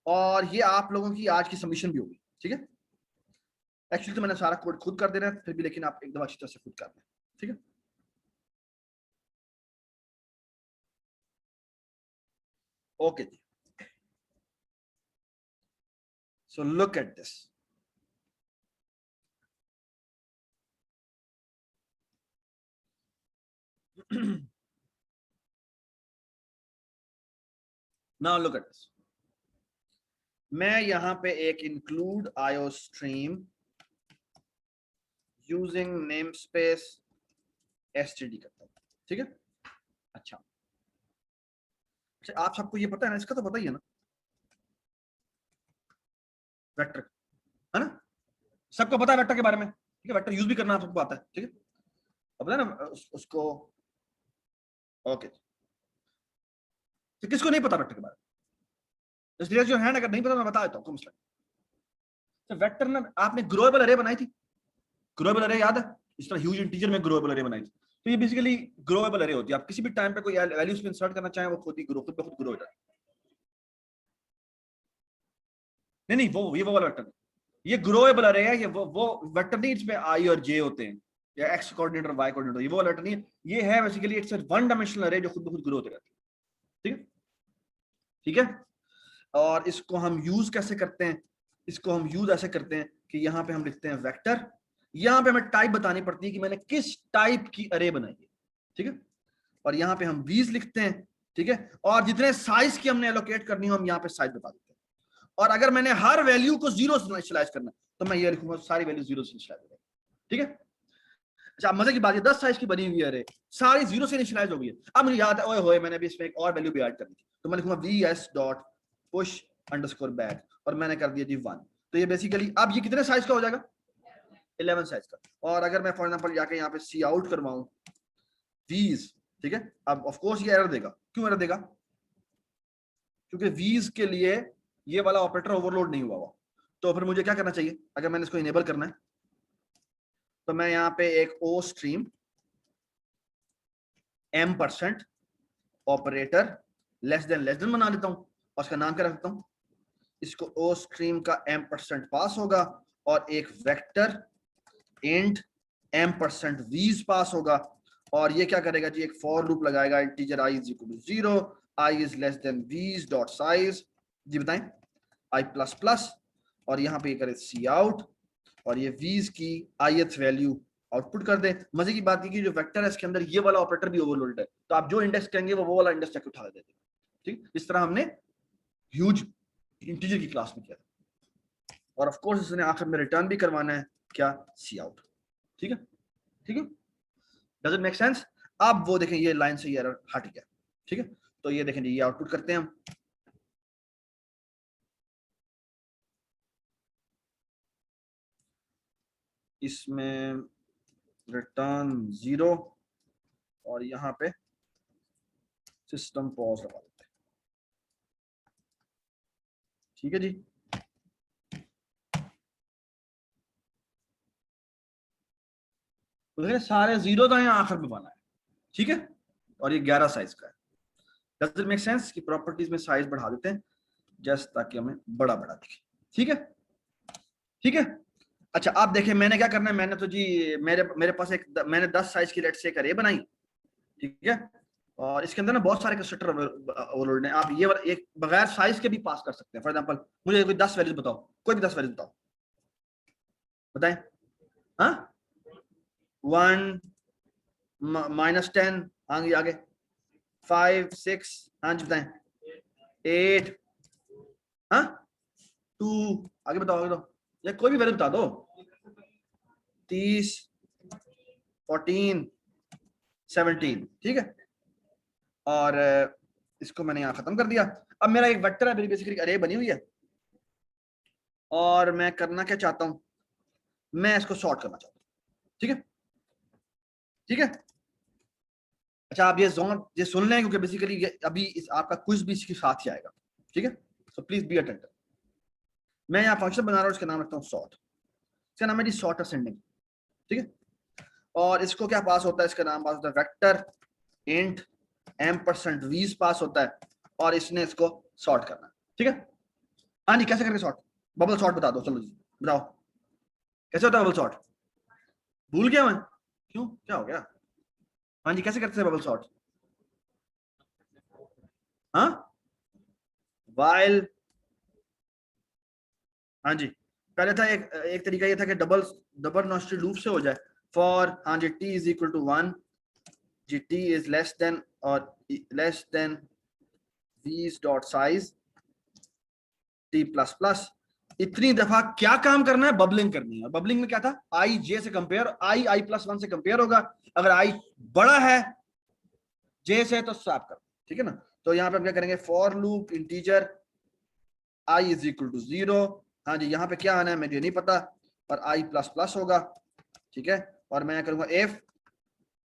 और ये आप लोगों की आज की सबमिशन भी होगी, ठीक है। एक्चुअली तो मैंने सारा कोड खुद कर देना है फिर भी, लेकिन आप एकदम अच्छी तरह से खुद कर लें, ठीक है। ओके जी, so look at this. Now look at this. मैं यहां पे एक include iostream using namespace std करता हूं. ठीक है. अच्छा, आप सबको ये पता है ना, इसका तो पता ही है ना, वेक्टर, है ना, सबको पता है वेक्टर के बारे में. ठीक है, वेक्टर यूज भी करना आप सबको आता है. ठीक है, अब पता है ना उसको. ओके, तो किसको नहीं पता वेक्टर के बारे में? इसलिए जो है, अगर नहीं पता मैं बता देता हूँ. तो वेक्टर ना, आपने ग्रोएबल अरे बनाई थी, ग्रोएबल अरे याद है? इस तरह ह्यूज इंटीजर में ग्रोएबल अरे बनाई थी. तो ये बेसिकली ग्रोएबल अरे होती है. आप किसी भी टाइम पे कोई वैल्यूज में इंसर्ट करना चाहें, वो खुद ही खुद ग्रो हो जाता है. नहीं, वो ये वो वाला वेक्टर, ये ग्रोएबल अरे है. ये वो वेक्टर नहीं इसमें आई और जे होते हैं, या एक्स कोऑर्डिनेट और वाई कोऑर्डिनेट, ये वो वाला वेक्टर नहीं है. ये है बेसिकली इट्स वन डायमेंशनल अरे जो खुद ब खुद ग्रो होते रहते हैं. ठीक है, ठीक है. और इसको हम यूज कैसे करते हैं? इसको हम यूज ऐसे करते हैं कि यहाँ पे हम लिखते हैं वेक्टर. यहाँ पे हमें टाइप बतानी पड़ती है कि मैंने किस टाइप की अरे बनाई है. ठीक है, और यहाँ पे हम वीज लिखते हैं. ठीक है, और जितने साइज की हमने एलोकेट करनी हो हम यहाँ पे साइज बता देते हैं. और अगर मैंने हर वैल्यू को जीरो से इनिशियलाइज करना तो मैं ये लिखूंगा सारी वैल्यू जीरो से इनिशियलाइज हो. ठीक है. अच्छा, मजे की बात है, 10 साइज की बनी हुई है अरे, सारी जीरो से इनिशियलाइज हो गई है. अब मुझे याद है, ओए होए मैंने भी इसमें एक और वैल्यू भी ऐड करनी थी, तो मैं लिखूंगा vs dot push underscore back, और मैंने कर दिया जी 1. तो ये बेसिकली अब ये कितने साइज का हो जाएगा? 11 साइज का. और अगर मैं फॉर एग्जांपल जाके यहाँ पे सी आउट करवाऊं वीज, ठीक है, अब ऑफ कोर्स ये एरर देगा. क्यों एरर देगा? क्योंकि वीज के लिए ये वाला ऑपरेटर ओवरलोड नहीं हुआ हुआ. तो फिर मुझे क्या करना चाहिए अगर मैंने इसको इनेबल करना है? तो मैं यहाँ पे एक ostream m% operator less than बना देता हूं, और उसका नाम क्या रख देता हूं? इसको ओ स्ट्रीम का m% पास होगा, और एक वेक्टर इंट m% वीज पास होगा. और ये क्या करेगा जी? एक फॉर लूप लगाएगा, integer i is equal to 0, i is less than v's dot size. जी बताएं, i प्लस प्लस, और यहाँ पे ये करे सी आउट, और ये वीज की ith वैल्यू आउटपुट कर दे. मजे की बात है कि जो वेक्टर है इसके अंदर ये वाला ऑपरेटर भी ओवरलोडेड है, तो आप जो इंडेक्स कहेंगे वो वाला इंडेक्स जाके उठा देते. ठीक, इस तरह हमने ह्यूज इंटीजर की क्लास में किया था. और ऑफ कोर्स इसने आखिर में रिटर्न भी करवाना है क्या? सी आउट. ठीक है, ठीक है. Does it make sense? अब वो देखें, ये लाइन से ये एरर हट गया. ठीक है, तो ये देखें, ये आउटपुट करते हैं हम. इसमें रिटर्न 0, और यहाँ पे सिस्टम पॉज लगा देते हैं. ठीक है जी. तो सारे जीरो तो यहाँ आखिर में बना है. ठीक है, और ये 11 साइज का है. डज इट मेक सेंस कि प्रॉपर्टीज में साइज बढ़ा देते हैं जस्ट ताकि हमें बड़ा बड़ा दिखे. ठीक है, ठीक है. अच्छा, आप देखें मैंने क्या करना है. मैंने तो जी मेरे पास मैंने 10 साइज की लेट से एक अरे बनाई. ठीक है, और इसके अंदर ना बहुत सारे कंस्ट्रक्टर ओवरलोड हैं. आप ये एक बगैर साइज के भी पास कर सकते हैं. फॉर एग्जांपल मुझे कोई 10 वैल्यूज बताओ, कोई भी 10 वैल्यूज बताओ, बताएं. हाँ, 1 -10, आगे आगे 5 6, हाँ जी बताएं, 8, हाँ 2, आगे बताओ, आगे बताओ, या कोई भी वैल्यू बता दो. 30, 14, 17. ठीक है, और इसको मैंने यहाँ खत्म कर दिया. अब मेरा एक वेक्टर है, मेरी बेसिकली अरे बनी हुई है, और मैं करना क्या चाहता हूं? मैं इसको सॉर्ट करना चाहता हूं. ठीक है, ठीक है. अच्छा, आप ये सुन लें क्योंकि बेसिकली ये अभी आपका क्विज भी इसके साथ ही आएगा. ठीक है, सो प्लीज बी अटेंटिव. मैं यहाँ फंक्शन बना रहा हूँ, इसका नाम रखता हूँ सॉर्ट. इसका नाम है जी सॉर्ट असेंडिंग. ठीक है, और इसको क्या पास होता है? इसका नाम पास होता है वेक्टर इंट m% वीज पास होता है, और इसने इसको सॉर्ट करना है. ठीक है, हाँ जी, कैसे करके सॉर्ट? बबल सॉर्ट बता दो, चलो जी बताओ कैसे होता है बबल सॉर्ट? भूल गया मैं, क्यों, क्या हो गया? हाँ जी, कैसे करते हैं बबल सॉर्ट? हाँ, while, हाँ जी पहले था एक तरीका ये था कि डबल नॉस्ट्रिल लूप से हो जाए फॉर, हाँ जी t इज इक्वल टू 1, जी t इज लेस देन और less than v's dot size t plus plus. इतनी दफा क्या काम करना है, बबलिंग करनी है। और बबलिंग में क्या था, i j से कंपेयर, i प्लस 1 से कंपेयर होगा। अगर i बड़ा है j से तो स्वैप कर, ठीक है ना। तो यहाँ पे हम क्या करेंगे, for loop integer i is equal to 0, हाँ जी यहाँ पे क्या आना है मुझे नहीं पता, और i प्लस प्लस होगा, ठीक है। और मैं करूंगा इफ,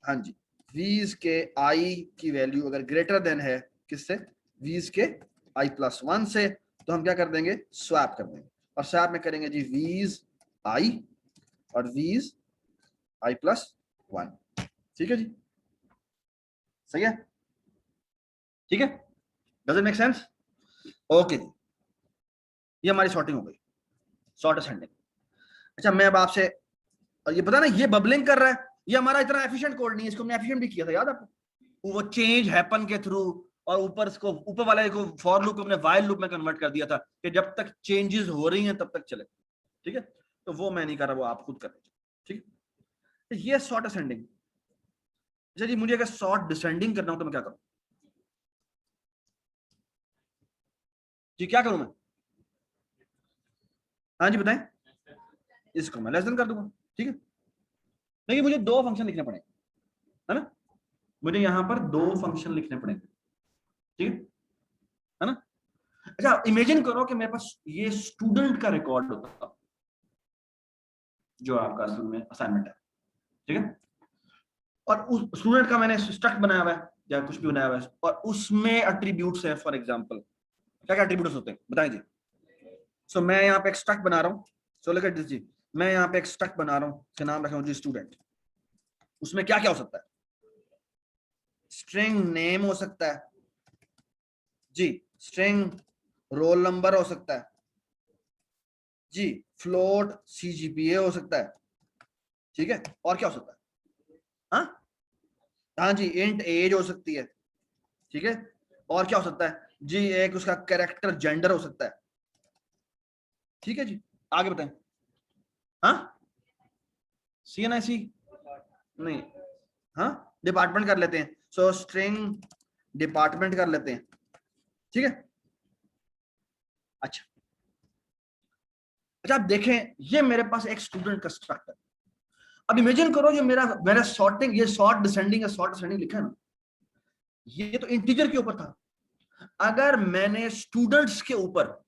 हाँ जी v's के i की वैल्यू अगर ग्रेटर देन है किससे, v's के i प्लस 1 से, तो हम क्या कर देंगे, स्वैप कर देंगे। और स्वैप में करेंगे जी v's i और v's i प्लस 1, ठीक है जी, सही है, ठीक है, does it make sense? Okay जी, ये हमारी सॉर्टिंग हो गई, सॉर्ट असेंडिंग। अच्छा मैं अब आपसे, और ये पता ना ये बबलिंग कर रहा है, ये हमारा इतना एफिशिएंट कोड नहीं है, इसको हमने एफिशिएंट भी किया था, याद आपको, वो चेंज हैपन के थ्रू, और ऊपर इसको, ऊपर वाले को फॉर लूप को हमने व्हाइल लूप में कन्वर्ट कर दिया था कि जब तक चेंजेस हो रही हैं तब तक चले, ठीक है। तो वो मैं नहीं कर रहा, वो आप खुद कर रहे, ठीक है। तो ये सॉर्ट असेंडिंग। अच्छा जी मुझे अगर सॉर्ट डिसेंडिंग करना हो तो मैं क्या करूं जी, क्या करूं मैं, हाँ जी बताएं, इसको मैं लेस देन कर दूंगा, ठीक है। देखिए मुझे दो फंक्शन लिखने पड़ेंगे, है ना, मुझे यहां पर दो फंक्शन लिखने पड़ेंगे, ठीक है ना। अच्छा इमेजिन करो कि मेरे पास ये स्टूडेंट का रिकॉर्ड होता जो आपका असल में असाइनमेंट है, ठीक है, और उस स्टूडेंट का मैंने स्ट्रक्ट बनाया हुआ है या कुछ भी बनाया हुआ है, और उसमें एट्रीब्यूट्स है, फॉर एग्जांपल क्या क्या एट्रीब्यूट्स होते हैं बताएं जी। सो मैं यहाँ पे एक स्ट्रक्ट बना रहा हूँ, सो लुक एट दिस जी, मैं यहाँ पे एक स्ट्रक्ट बना रहा हूँ, इसका नाम रखा हूँ जी स्टूडेंट। उसमें क्या क्या हो सकता है, स्ट्रिंग नेम हो सकता है जी, स्ट्रिंग रोल नंबर हो सकता है जी, फ्लोट CGPA हो सकता है, ठीक है, और क्या हो सकता है, हाँ हाँ जी इंट एज हो सकती है, ठीक है, और क्या हो सकता है जी, एक उसका कैरेक्टर जेंडर हो सकता है, ठीक है जी, आगे बताएं, हाँ CNIC नहीं, हाँ डिपार्टमेंट कर लेते हैं, सो स्ट्रिंग डिपार्टमेंट कर लेते हैं, ठीक है। अच्छा अच्छा आप देखें ये मेरे पास एक स्टूडेंट का स्ट्रक्ट है। अब इमेजिन करो जो मेरा मेरा सॉर्टिंग, ये सॉर्ट डिसेंडिंग या सॉर्ट असेंडिंग लिखा है ना, ये तो इंटीजर के ऊपर था। अगर मैंने स्टूडेंट्स के ऊपर,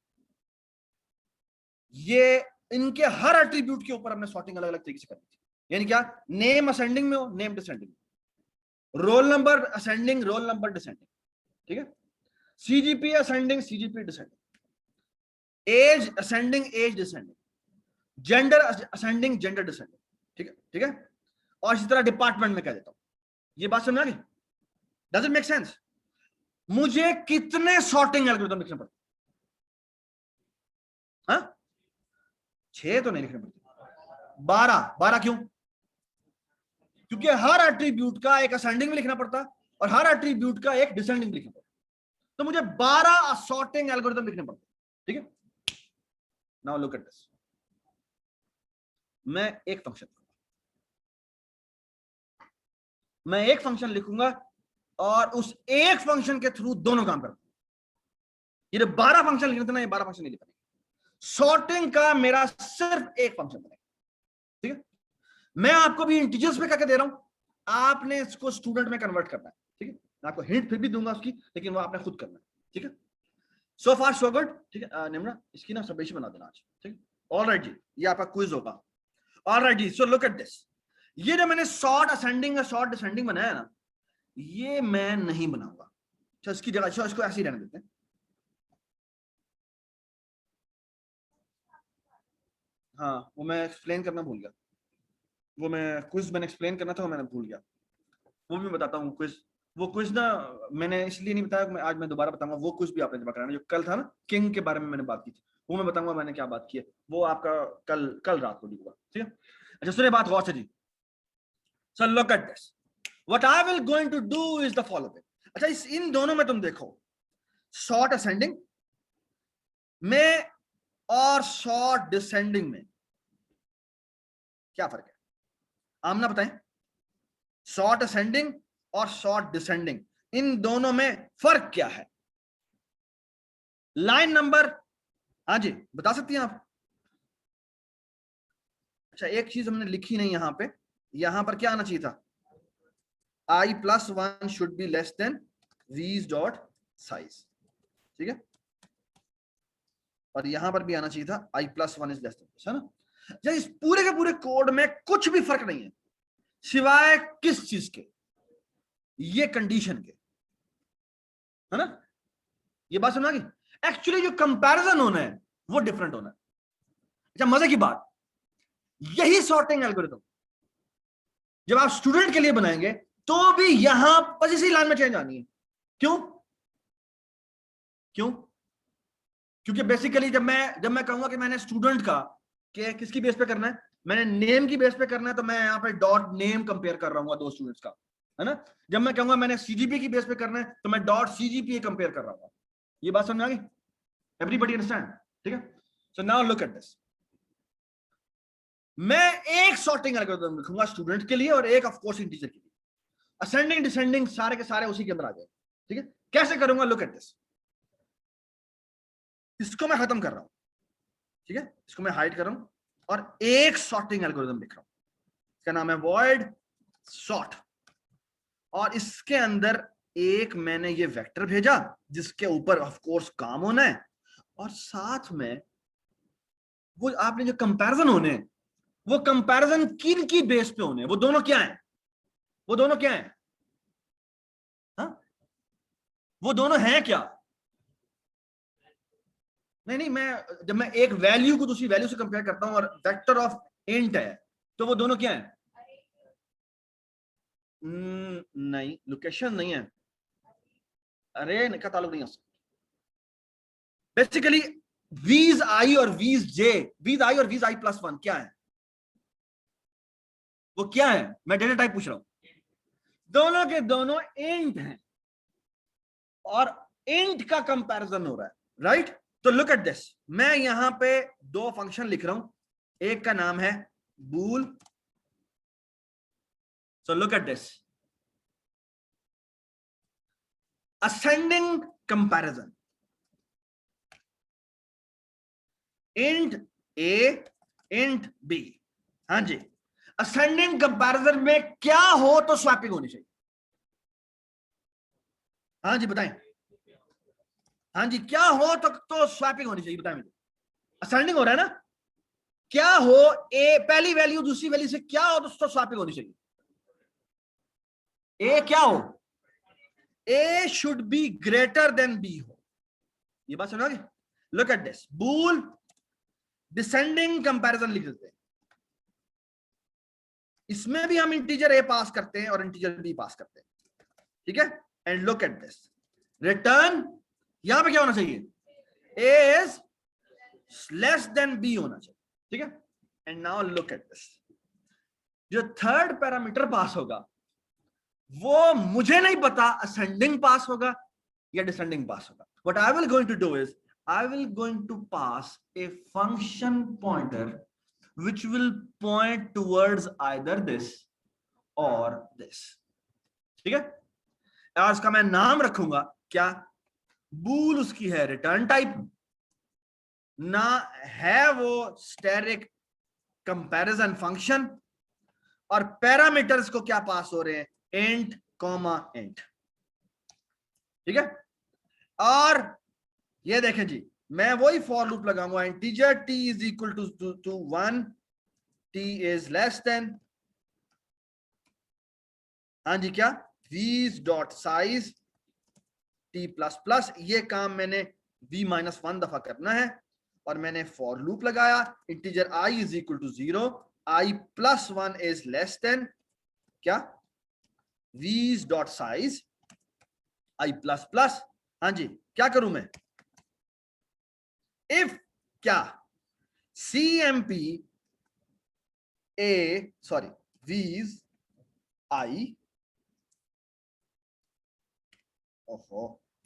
ये इनके हर एट्रीब्यूट के ऊपर हमने सॉर्टिंग अलग अलग तरीके से करनी थी, यानी क्या, नेम असेंडिंग में हो, name descending, roll number ascending, roll number descending, ठीक है, CGP ascending, CGP descending, age ascending, age descending, gender ascending, gender descending, ठीक है, ठीक है। और इसी तरह डिपार्टमेंट में कह देता हूं, ये बात समझ आ गई, डज इट मेक सेंस? मुझे कितने सॉर्टिंग एल्गोरिथम लिखने पड़ते, हाँ 6 तो नहीं लिखने पड़ते, 12 क्यों, क्योंकि हर एट्रीब्यूट का एक असेंडिंग में लिखना पड़ता और हर एट्रीब्यूट का एक डिसेंडिंग में लिखना पड़ता, तो मुझे 12 सॉर्टिंग एल्गोरिथम लिखने पड़ते, ठीक है। नाउ लुक एट दिस, मैं एक फंक्शन लिखूंगा और उस एक फंक्शन के थ्रू दोनों काम करूंगा। ये 12 फंक्शन लिखने थे ना, ये 12 फंक्शन नहीं लिखने, सॉर्टिंग का मेरा सिर्फ एक फंक्शन बनेगा, ठीक है। मैं आपको भी इंटीजर्स में करके दे रहा हूं, आपने इसको स्टूडेंट में कन्वर्ट करना है, ठीक है। मैं आपको हिंट फिर भी दूंगा उसकी, लेकिन वो आपने खुद करना है, ठीक है। सो फार सो गुड, ठीक है। निम्रा इसकी ना सबमिशन बना देना आज, ठीक है। ऑलराइट जी, ये आपका क्विज होगा। ऑलराइट जी, सो लुक एट दिस, ये जो मैंने शॉर्ट असेंडिंग या शॉर्ट डिसेंडिंग बनाया ना, ये मैं नहीं बनाऊंगा, अच्छा इसकी जगह इसको ऐसे ही रहने देते हैं। हाँ वो मैं एक्सप्लेन करना भूल गया, वो मैं क्विज मैंने एक्सप्लेन करना था, वो मैंने भूल गया, वो भी मैं बताता हूँ क्विज। वो क्विज ना मैंने इसलिए नहीं बताया, आज मैं दोबारा बताऊंगा। वो क्विज भी आपने जमा कराना, जो कल था ना, किंग के बारे में मैंने बात की थी, वो मैं बताऊंगा मैंने क्या बात की है, वो आपका कल कल रात को होगा, ठीक है। अच्छा सुनिए बात गौर से जी, so look at this, what I will going to do is the following. अच्छा इन दोनों में तुम देखो, शॉर्ट असेंडिंग में और शॉर्ट डिसेंडिंग में क्या फर्क है? आमना बताएं। शॉर्ट असेंडिंग और शॉर्ट डिसेंडिंग, इन दोनों में फर्क क्या है? लाइन नंबर, हाँ जी बता सकती हैं आप? अच्छा, एक चीज हमने लिखी नहीं यहां पे, यहां पर क्या आना चाहिए था? i+1 should be less than v's dot size, ठीक है? और यहां पर भी आना चाहिए था i+1 इज लेस देन, है ना? या इस पूरे के पूरे कोड में कुछ भी फर्क नहीं है सिवाय किस चीज के? ये कंडीशन के, है ना? ये बात समझ आ गई? एक्चुअली जो कंपैरिजन होना है वो डिफरेंट होना है। अच्छा, मजे की बात, यही सॉर्टिंग एल्गोरिथम जब आप स्टूडेंट के लिए बनाएंगे तो भी यहां बस इसी लाइन में चेंज आनी है। क्यों? क्यों? क्योंकि बेसिकली जब मैं कहूंगा कि मैंने स्टूडेंट का कि किसकी बेस पे करना है, मैंने नेम की बेस पे करना है, तो मैं यहाँ पे डॉट नेम कंपेयर कर रहा हूँ दो स्टूडेंट्स का, है ना? जब मैं कहूंगा मैंने सीजीपी की बेस पे करना है तो मैं डॉट सीजीपी कंपेयर कर रहा हूँ। ये बात समझ आ गई? Everybody understand? ठीक है, so now look at this. मैं एक सॉर्टिंग एल्गोरिथम लिखूंगा स्टूडेंट के लिए और एक ऑफ कोर्स इंटीजर के लिए। असेंडिंग डिसेंडिंग सारे के सारे उसी के अंदर आ जाए, ठीक है? कैसे करूंगा? Look at this. इसको मैं खत्म कर रहा हूं, ठीक है? इसको मैं हाइड कर रहा हूं और एक सॉर्टिंग एल्गोरिथम लिख रहा हूं, इसका नाम है वॉइड सॉर्ट। और इसके अंदर एक मैंने ये वेक्टर भेजा जिसके ऊपर ऑफ कोर्स काम होना है, और साथ में वो आपने जो कंपैरिजन होने हैं वो कंपैरिजन किन की बेस पे होने हैं? वो दोनों क्या है? वो दोनों क्या है? हाँ, वो दोनों हैं क्या? नहीं नहीं, मैं जब मैं एक वैल्यू को दूसरी वैल्यू से कंपेयर करता हूं और वेक्टर ऑफ इंट है तो वो दोनों क्या है? नहीं, लोकेशन नहीं है। अरे का ताल्लुक नहीं है उससे। बेसिकली वीज आई और वीज जे, वीज आई और वीज i+1 क्या है? वो क्या है? मैं डेटा टाइप पूछ रहा हूं। दोनों के दोनों इंट हैं और इंट का कंपैरिजन हो रहा है, राइट? तो लुक एट दिस, मैं यहां पे दो फंक्शन लिख रहा हूं, एक का नाम है bool. So look at this, ascending comparison, int a int b. हाँ जी, असेंडिंग कंपैरिजन में क्या हो तो स्वैपिंग होनी चाहिए। हाँ जी बताएं। हाँ जी, क्या हो तो स्वैपिंग होनी चाहिए, बताएं मुझे। असेंडिंग हो रहा है ना? क्या हो, ए पहली वैल्यू दूसरी वैल्यू से क्या हो तो स्वैपिंग होनी चाहिए। ए क्या हो? A should be greater than b हो। ये बात समझोगे? Look at this, bool descending comparison लिख देते हैं। इसमें भी हम इंटीजर ए पास करते हैं और इंटीजर बी पास करते हैं, ठीक है? And look at this, return यहां पे क्या होना चाहिए? ए इज लेस देन बी होना चाहिए, ठीक है? And now look at this, जो थर्ड पैरामीटर पास होगा वो मुझे नहीं पता असेंडिंग पास होगा या डिसेंडिंग पास होगा. What I will going to do is I will going to pass a function pointer which will point towards either this or this. ठीक है? और उसका मैं नाम रखूंगा क्या? बूल उसकी है रिटर्न टाइप, ना है वो स्टेरिक कंपैरिजन फंक्शन, और पैरामीटर्स को क्या पास हो रहे हैं? इंट कॉमा इंट, ठीक है? और ये देखें जी, मैं वही फॉर लूप लगाऊंगा, integer t is equal to 1, t is less than, हाँ जी क्या, v's dot size t plus plus. ये काम मैंने v-1 दफा करना है और मैंने फॉर लूप लगाया, integer i is equal to 0, i+1 is less than क्या, v's dot size i plus plus. हाँ जी, क्या करूं मैं? इफ क्या, cmp a sorry v's I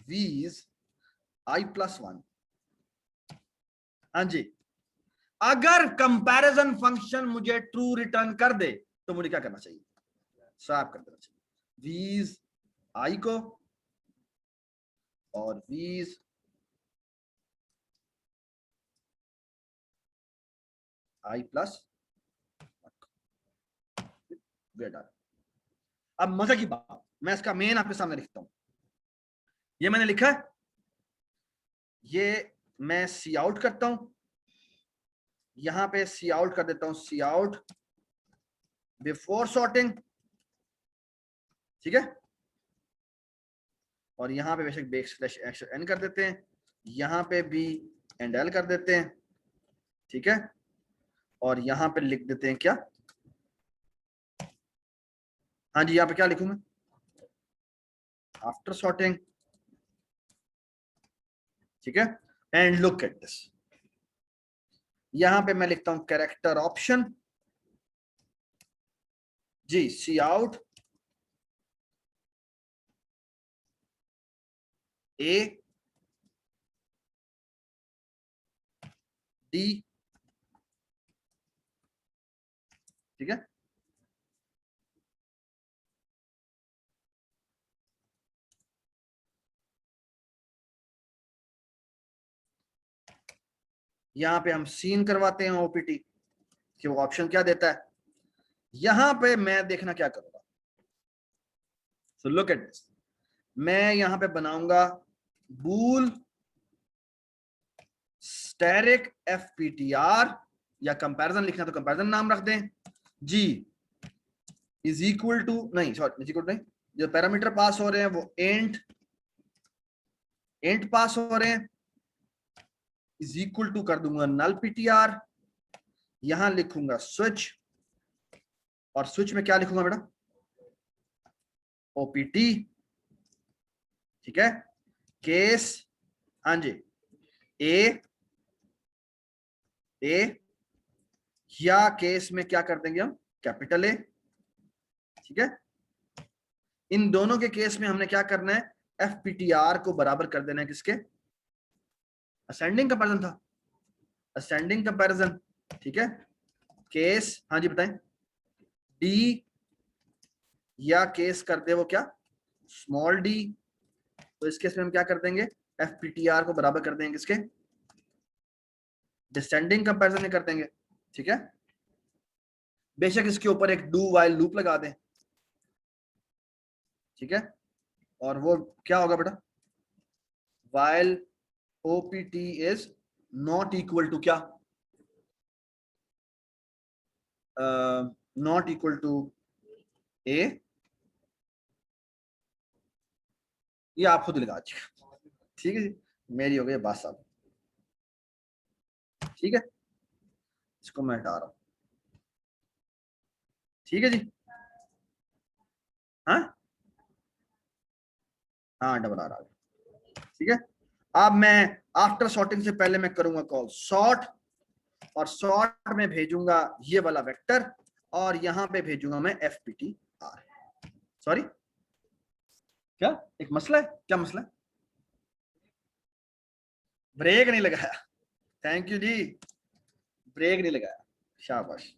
v's i+1 हाँ जी, अगर कंपैरिजन फंक्शन मुझे ट्रू रिटर्न कर दे तो मुझे क्या करना चाहिए, स्वैप कर देना चाहिए वीज आई को और वीज आई प्लस। अब मजे की बात, मैं इसका मेन आपके सामने लिखता हूं। ये मैंने लिखा है, ये मैं सी आउट करता हूं, यहां पे सी आउट कर देता हूं, सी आउट बिफोर सॉर्टिंग, ठीक है। और यहां पे बेशक बैक स्लैश एन कर देते हैं, यहां पे बी एंड एल कर देते हैं, ठीक है। और यहां पे लिख देते हैं क्या, हाँ जी, यहां पे क्या लिखूं मैं, आफ्टर सॉर्टिंग, ठीक है। एंड लुक एट दिस, यहां पे मैं लिखता हूं कैरेक्टर ऑप्शन जी, सी आउट ए डी, ठीक है। यहां पे हम सीन करवाते हैं ओपीटी कि वो ऑप्शन क्या देता है। यहां पे मैं देखना क्या करूंगा, सो लुक एट दिस, मैं यहां पे बनाऊंगा बूल स्टैटिक एफपीटीआर, या कंपैरिजन लिखना तो कंपैरिजन नाम रख दें, जी इज इक्वल टू, नहीं सॉरी इज इक्वल नहीं, जो पैरामीटर पास हो रहे हैं वो एंट पास हो रहे हैं, इज इक्वल टू कर दूंगा नल पीटीआर, यहां लिखूंगा स्विच, और स्विच में क्या लिखूंगा बेटा, ओपीटी, ठीक है। केस, हाँ जी, ए या केस में क्या कर देंगे हम, कैपिटल ए, ठीक है। इन दोनों के केस में हमने क्या करना है, एफपीटीआर को बराबर कर देना है किसके, असेंडिंग कंपैरिजन था, असेंडिंग कंपैरिजन, ठीक है। केस, हाँ जी बताएं, डी या केस कर दे वो क्या, स्मॉल डी, तो इस केस में हम क्या कर देंगे, एफपीटीआर को बराबर कर देंगे किसके, डिसेंडिंग कंपैरिजन में कर देंगे, ठीक है। बेशक इसके ऊपर एक डू वाइल लूप लगा दें, ठीक है। और वो क्या होगा बेटा, while OPT is not equal to क्या, नॉट इक्वल टू ए, ये आप खुद लगा दीजिएगा, ठीक है जी, मेरी हो गई बात साहब, ठीक है। इसको मैं हटा रहा हूं, ठीक है जी, हाँ हाँ डबल आ रहा है, ठीक है। अब मैं आफ्टर सॉर्टिंग से पहले मैं करूंगा कॉल सॉर्ट, और सॉर्ट में भेजूंगा ये वाला वेक्टर, और यहां पे भेजूंगा मैं एफपीटीआर, सॉरी क्या एक मसला है, क्या मसला है, ब्रेक नहीं लगाया, थैंक यू जी, ब्रेक नहीं लगाया, शाबाश,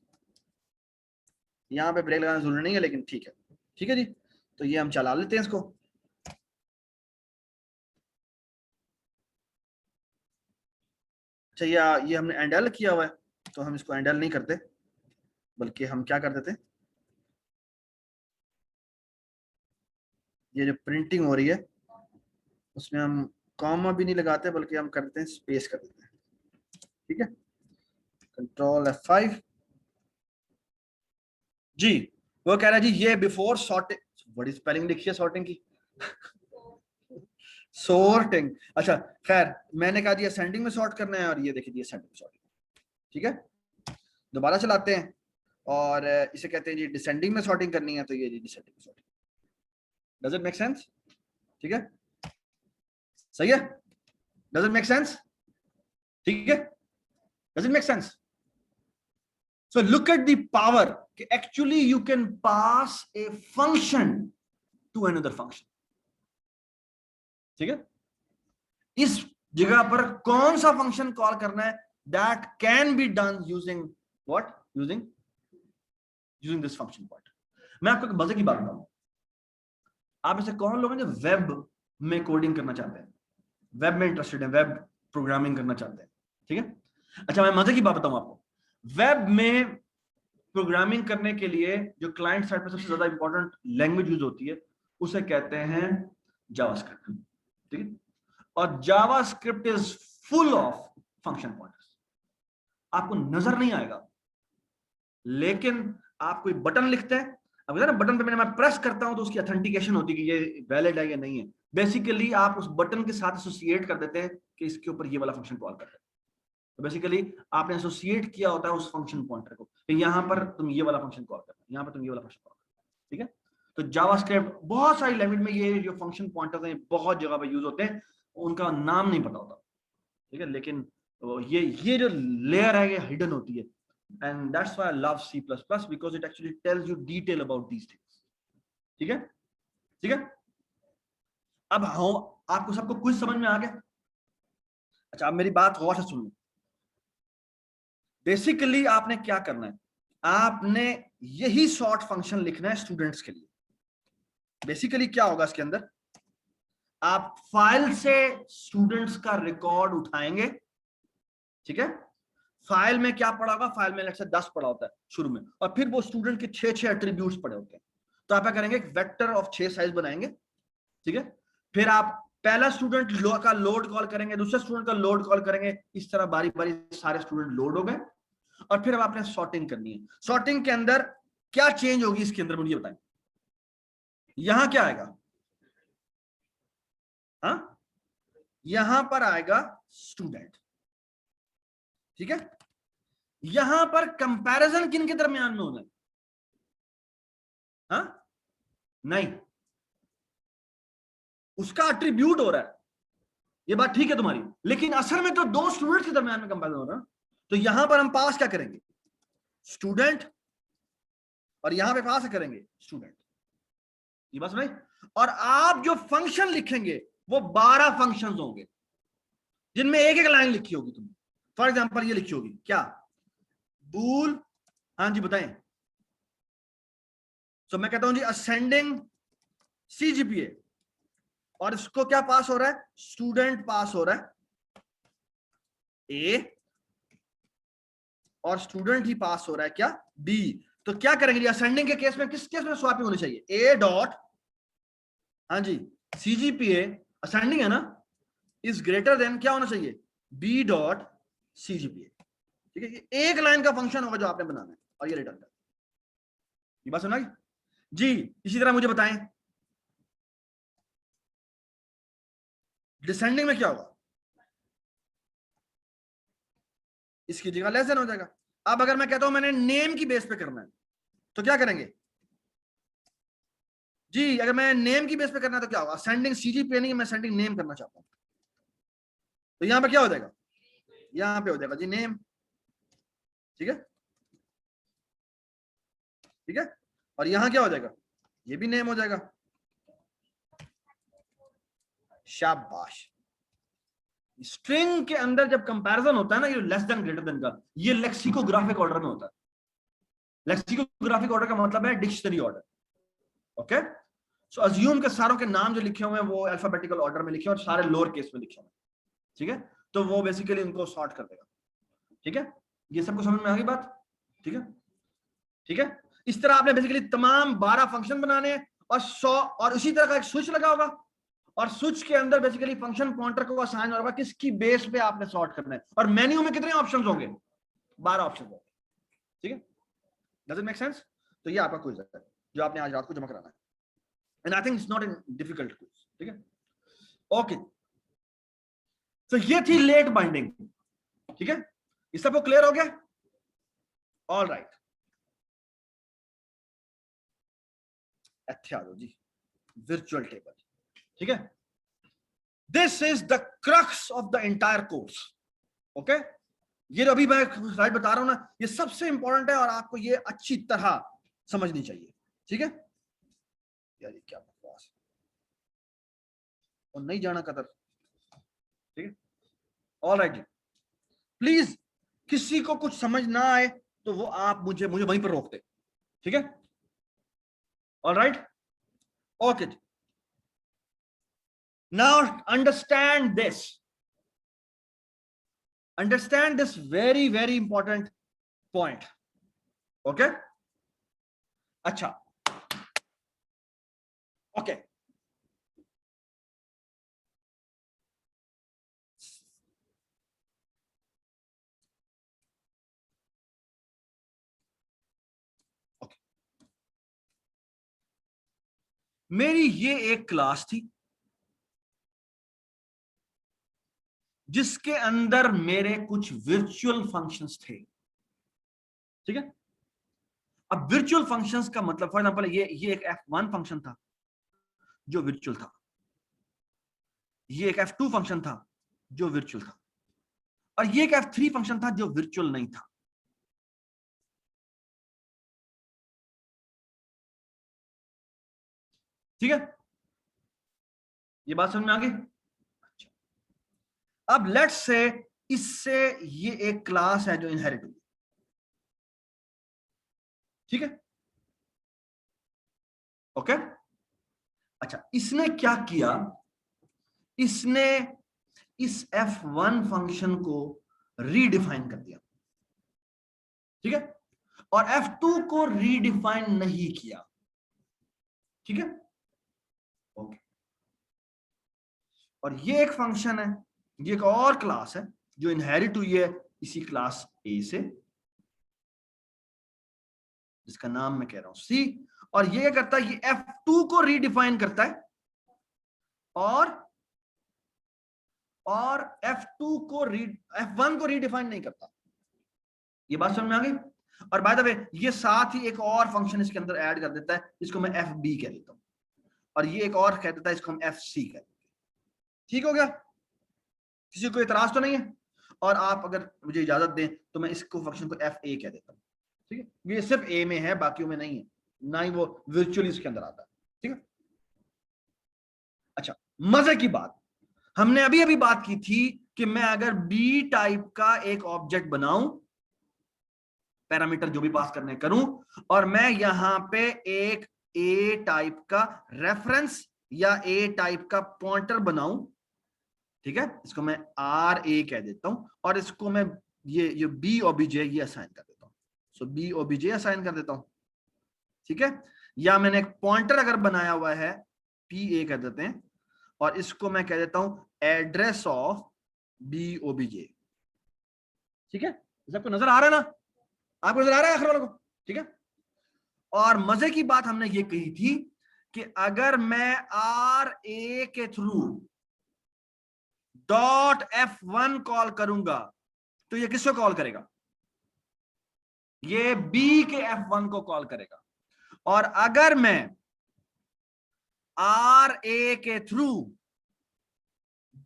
यहां पे ब्रेक लगाना जरूरी नहीं है लेकिन ठीक है जी। तो ये हम चला लेते हैं इसको, अच्छा ये हमने एंडल किया हुआ है, तो हम इसको एंडल नहीं करते, बल्कि हम क्या कर देते, ये जो प्रिंटिंग हो रही है उसमें हम कॉमा भी नहीं लगाते, बल्कि हम करते हैं स्पेस कर देते हैं, ठीक है। कंट्रोल F5 जी, वो कह रहा है जी ये बिफोर सॉर्टिंग, बड़ी स्पेलिंग लिखी है सॉर्टिंग की सॉर्टिंग, अच्छा खैर, मैंने कहा जी असेंडिंग में सॉर्ट करना है, और ये देखिए जी असेंडिंग में सॉर्टिंग, ठीक है। दोबारा चलाते हैं, और इसे कहते हैं जी डिसेंडिंग में सॉर्टिंग करनी है, तो ये जी डिसेंडिंग में sorting, does it make sense, ठीक है, सही है, डज इट मेक सेंस, ठीक है, does it make sense. So look at the power, actually you can pass a function to another function, ठीक है। इस जगह पर कौन सा फंक्शन कॉल करना है, that can be done using what? Using this function point. मैं आपको एक मजे की बात बताऊं, आप ऐसे कौन लोग हैं जो वेब में कोडिंग करना चाहते हैं, वेब में इंटरेस्टेड है, वेब प्रोग्रामिंग करना चाहते हैं, ठीक है? अच्छा, मैं मजे की बात बताऊं आपको, वेब में प्रोग्रामिंग करने के लिए जो क्लाइंट साइड पर सबसे ज्यादा इंपॉर्टेंट लैंग्वेज यूज होती है उसे कहते हैं जावास्क्रिप्ट, ठीक है? और JavaScript is full of function pointers. आपको नजर नहीं आएगा, लेकिन आप कोई बटन लिखते हैं, अब ना बटन पे मैं प्रेस करता हूं तो उसकी ऑथेंटिकेशन होती है कि ये वैलिड है या नहीं है। बेसिकली आप उस बटन के साथ एसोसिएट कर देते हैं कि इसके ऊपर ये वाला फंक्शन कॉल कर रहे हैं। तो बेसिकली आपने एसोसिएट किया होता है उस फंक्शन पॉइंटर को कि यहां पर तुम ये वाला फंक्शन कॉल करना, यहां पर तुम ये वाला फंक्शन कॉल करना, ठीक है? तो जावास्क्रिप्ट बहुत सारी लैंग्वेज में ये जो फंक्शन पॉइंटर्स हैं बहुत जगह पे यूज होते हैं, उनका नाम नहीं पता होता, ठीक है? लेकिन ये जो लेयर है ये हिडन होती है, and that's why I love C++ because it actually tells you detail about these things, ठीक है? ठीक है? अब आपको सबको कुछ समझ में आ गया? अच्छा, अब मेरी बात गौर से सुन लो। बेसिकली आपने क्या करना है, आपने यही शॉर्ट फंक्शन लिखना है स्टूडेंट्स के लिए। बेसिकली क्या होगा इसके अंदर, आप फाइल से स्टूडेंट्स का रिकॉर्ड उठाएंगे, ठीक है? फाइल में क्या पड़ा होगा, फाइल में से 10 पड़ा होता है शुरू में, और फिर वो स्टूडेंट के 6 एट्रीब्यूट्स पड़े होते हैं। तो आप क्या करेंगे, एक वेक्टर ऑफ 6 साइज बनाएंगे, ठीक है? फिर आप पहला स्टूडेंट का लोड कॉल करेंगे, दूसरे स्टूडेंट का लोड कॉल करेंगे, इस तरह बारी बारी सारे स्टूडेंट लोड हो गए। और फिर अब आपने सॉर्टिंग करनी है। सॉर्टिंग के अंदर क्या चेंज होगी इसके अंदर मुझे बताएं। यहां क्या आएगा, हाँ, यहां पर आएगा स्टूडेंट, ठीक है? यहां पर कंपैरिजन किन के दरमियान में होना है, हाँ? नहीं, उसका एट्रीब्यूट हो रहा है, ये बात ठीक है तुम्हारी, लेकिन असल में तो दो स्टूडेंट्स के दरमियान में कंपैरिजन हो रहा है। तो यहां पर हम पास क्या करेंगे, स्टूडेंट, और यहां पे पास करेंगे स्टूडेंट, ये बात नहीं? और आप जो फंक्शन लिखेंगे वो 12 फंक्शंस होंगे जिनमें एक एक लाइन लिखी होगी तुमने। फॉर एग्जांपल ये लिखी होगी क्या, बूल, हाँ जी बताएं। तो मैं कहता हूं जी असेंडिंग CGPA, और इसको क्या पास हो रहा है, स्टूडेंट पास हो रहा है A, और स्टूडेंट ही पास हो रहा है क्या, B। तो क्या करेंगे, असेंडिंग के केस में किस केस में स्वैपिंग होनी चाहिए, A डॉट, हाँ जी, CGPA असेंडिंग है ना, इज ग्रेटर देन क्या होना चाहिए, B डॉट CGPA, ठीक है? ये एक लाइन का फंक्शन होगा जो आपने बनाना है, और ये रिटर्न कर, ये बात सुना जी? इसी तरह मुझे बताएं डिसेंडिंग में क्या होगा, इसकी जगह लेस देन हो जाएगा। अब अगर मैं कहता हूं मैंने नेम की बेस पे करना है तो क्या करेंगे जी, अगर मैं नेम की बेस पे करना है तो क्या होगा, असेंडिंग CGPA नहीं, मैं असेंडिंग नेम करना चाहता हूं, तो यहां पे क्या हो जाएगा, यहां पे हो जाएगा जी नेम, ठीक है? ठीक है, और यहां क्या हो जाएगा, ये भी नेम हो जाएगा। शाबाश। स्ट्रिंग के अंदर जब कंपैरिजन होता है ना, ये लेस देन ग्रेटर देन का, ये लेक्सिकोग्राफिक ऑर्डर में होता है। लेक्सिकोग्राफिक ऑर्डर का मतलब है डिक्शनरी ऑर्डर, ओके? सो अज्यूम के सारों के नाम जो लिखे हुए हैं वो अल्फाबेटिकल ऑर्डर में लिखे हैं और सारे लोअर केस में लिखे हुए हैं, ठीक है? तो वो बेसिकली उनको सॉर्ट कर देगा, ठीक है? ये सबको समझ में आ गई बात, ठीक है? ठीक है, इस तरह आपने बेसिकली तमाम 12 फंक्शन बनाने हैं, और 100, और इसी तरह का एक स्विच लगा होगा, और स्विच के अंदर बेसिकली फंक्शन पॉइंटर को असाइन होगा किसकी बेस पे आपने सॉर्ट करना है, और मेन्यू में कितने ऑप्शंस होंगे, 12 ऑप्शन होंगे, ठीक है? Does it make sense? तो ये आपका क्विज है जो आपने आज रात को जमा कराना है, and I think it's not a difficult quiz, ठीक है? ओके, तो ये थी लेट बाइंडिंग, ठीक है? ये सबको क्लियर हो गया? ऑल राइट, अच्छा जी, वर्चुअल टेबल, ठीक है? This is the crux of the entire course, okay? ये जो अभी मैं स्लाइड बता रहा हूं ना, ये सबसे इंपॉर्टेंट है और आपको ये अच्छी तरह समझनी चाहिए, ठीक है? यार ये क्या बकवास, और नहीं जाना कदर, ठीक है? ऑल राइट जी, प्लीज किसी को कुछ समझ ना आए तो वो आप मुझे मुझे वहीं पर रोक दे, ठीक है? Alright, okay. Now understand this very very important point, okay? अच्छा, ओके। मेरी ये एक क्लास थी जिसके अंदर मेरे कुछ वर्चुअल फंक्शंस थे, ठीक है? अब वर्चुअल फंक्शंस का मतलब, फॉर एग्जांपल ये एक F1 फंक्शन था जो वर्चुअल था, ये एक F2 फंक्शन था जो वर्चुअल था, और ये एक F3 फंक्शन था जो वर्चुअल नहीं था। ठीक है, ये बात समझ में आ गई? अब लेट्स से इससे ये एक क्लास है जो इनहेरिट हुई, ठीक है? ओके। अच्छा, इसने क्या किया, इसने इस F1 फंक्शन को रीडिफाइन कर दिया, ठीक है? और F2 को रीडिफाइन नहीं किया, ठीक है? ओके। और ये एक फंक्शन है, ये एक और क्लास है जो इनहेरिट हुई है इसी क्लास A से, जिसका नाम मैं कह रहा हूं C। और ये क्या करता है, ये F2 को रीडिफाइन करता है और F2 को F1 को रीडिफाइन नहीं करता। ये बात समझ में आ गई? और बाय द वे ये साथ ही एक और फंक्शन इसके अंदर ऐड कर देता है, इसको मैं FB कह देता हूं, और ये एक और कह देता है, इसको हम FC कह देते हैं। ठीक हो गया? किसी को इतराज तो नहीं है? और आप अगर मुझे इजाजत दें तो मैं इसको फंक्शन को FA कह देता हूं, ठीक है? ये सिर्फ A में है, बाकियों में नहीं है, ना ही वो वर्चुअली इसके अंदर आता है, ठीक है? अच्छा, मजे की बात, हमने अभी अभी बात की थी कि मैं अगर बी टाइप का एक ऑब्जेक्ट बनाऊं, पैरामीटर जो भी पास करने करूं, और मैं यहां पे एक ए टाइप का रेफरेंस या ए टाइप का पॉइंटर बनाऊं, ठीक है? इसको मैं RA कह देता हूं, और इसको मैं ये बी ओबीजे ये असाइन कर देता हूं, सो बी ओबीजे असाइन कर देता हूं, ठीक है? या मैंने एक पॉइंटर अगर बनाया हुआ है PA कह देते हैं, और इसको मैं कह देता हूं एड्रेस ऑफ बी ओबीजे, ठीक है? सबको नजर आ रहा है ना? आपको नजर आ रहा है आखिर वालों को? ठीक है। और मजे की बात हमने ये कही थी कि अगर मैं RA के थ्रू .F1 कॉल करूंगा तो ये किसको कॉल करेगा? ये B के F1 को कॉल करेगा। और अगर मैं RA के थ्रू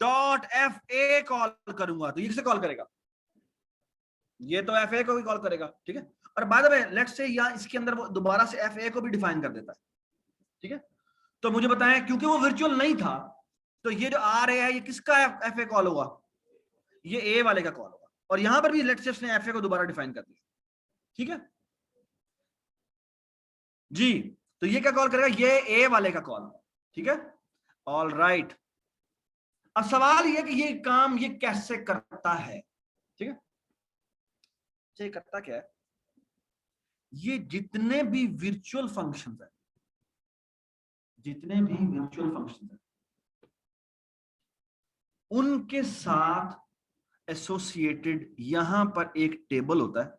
.FA कॉल करूंगा तो ये किसे कॉल करेगा? ये तो FA को भी कॉल करेगा, ठीक है? और by the way let's say या इसके अंदर वो दोबारा से FA को भी डिफाइन कर देता है, ठीक है? तो मुझे बताएं, क्योंकि वो वर्चुअल नहीं था, तो ये जो RA है ये किसका FA कॉल होगा? ये ए वाले का कॉल होगा। और यहां पर भी लेट्स से उसने FA को दोबारा डिफाइन कर दिया, ठीक है जी? तो ये क्या कॉल करेगा? ये ए वाले का कॉल, ठीक है? All right. अब सवाल ये कि ये काम ये कैसे करता है, ठीक है? ये करता क्या है, ये जितने भी वर्चुअल फंक्शंस है, जितने भी वर्चुअल फंक्शंस है, उनके साथ एसोसिएटेड यहां पर एक टेबल होता है,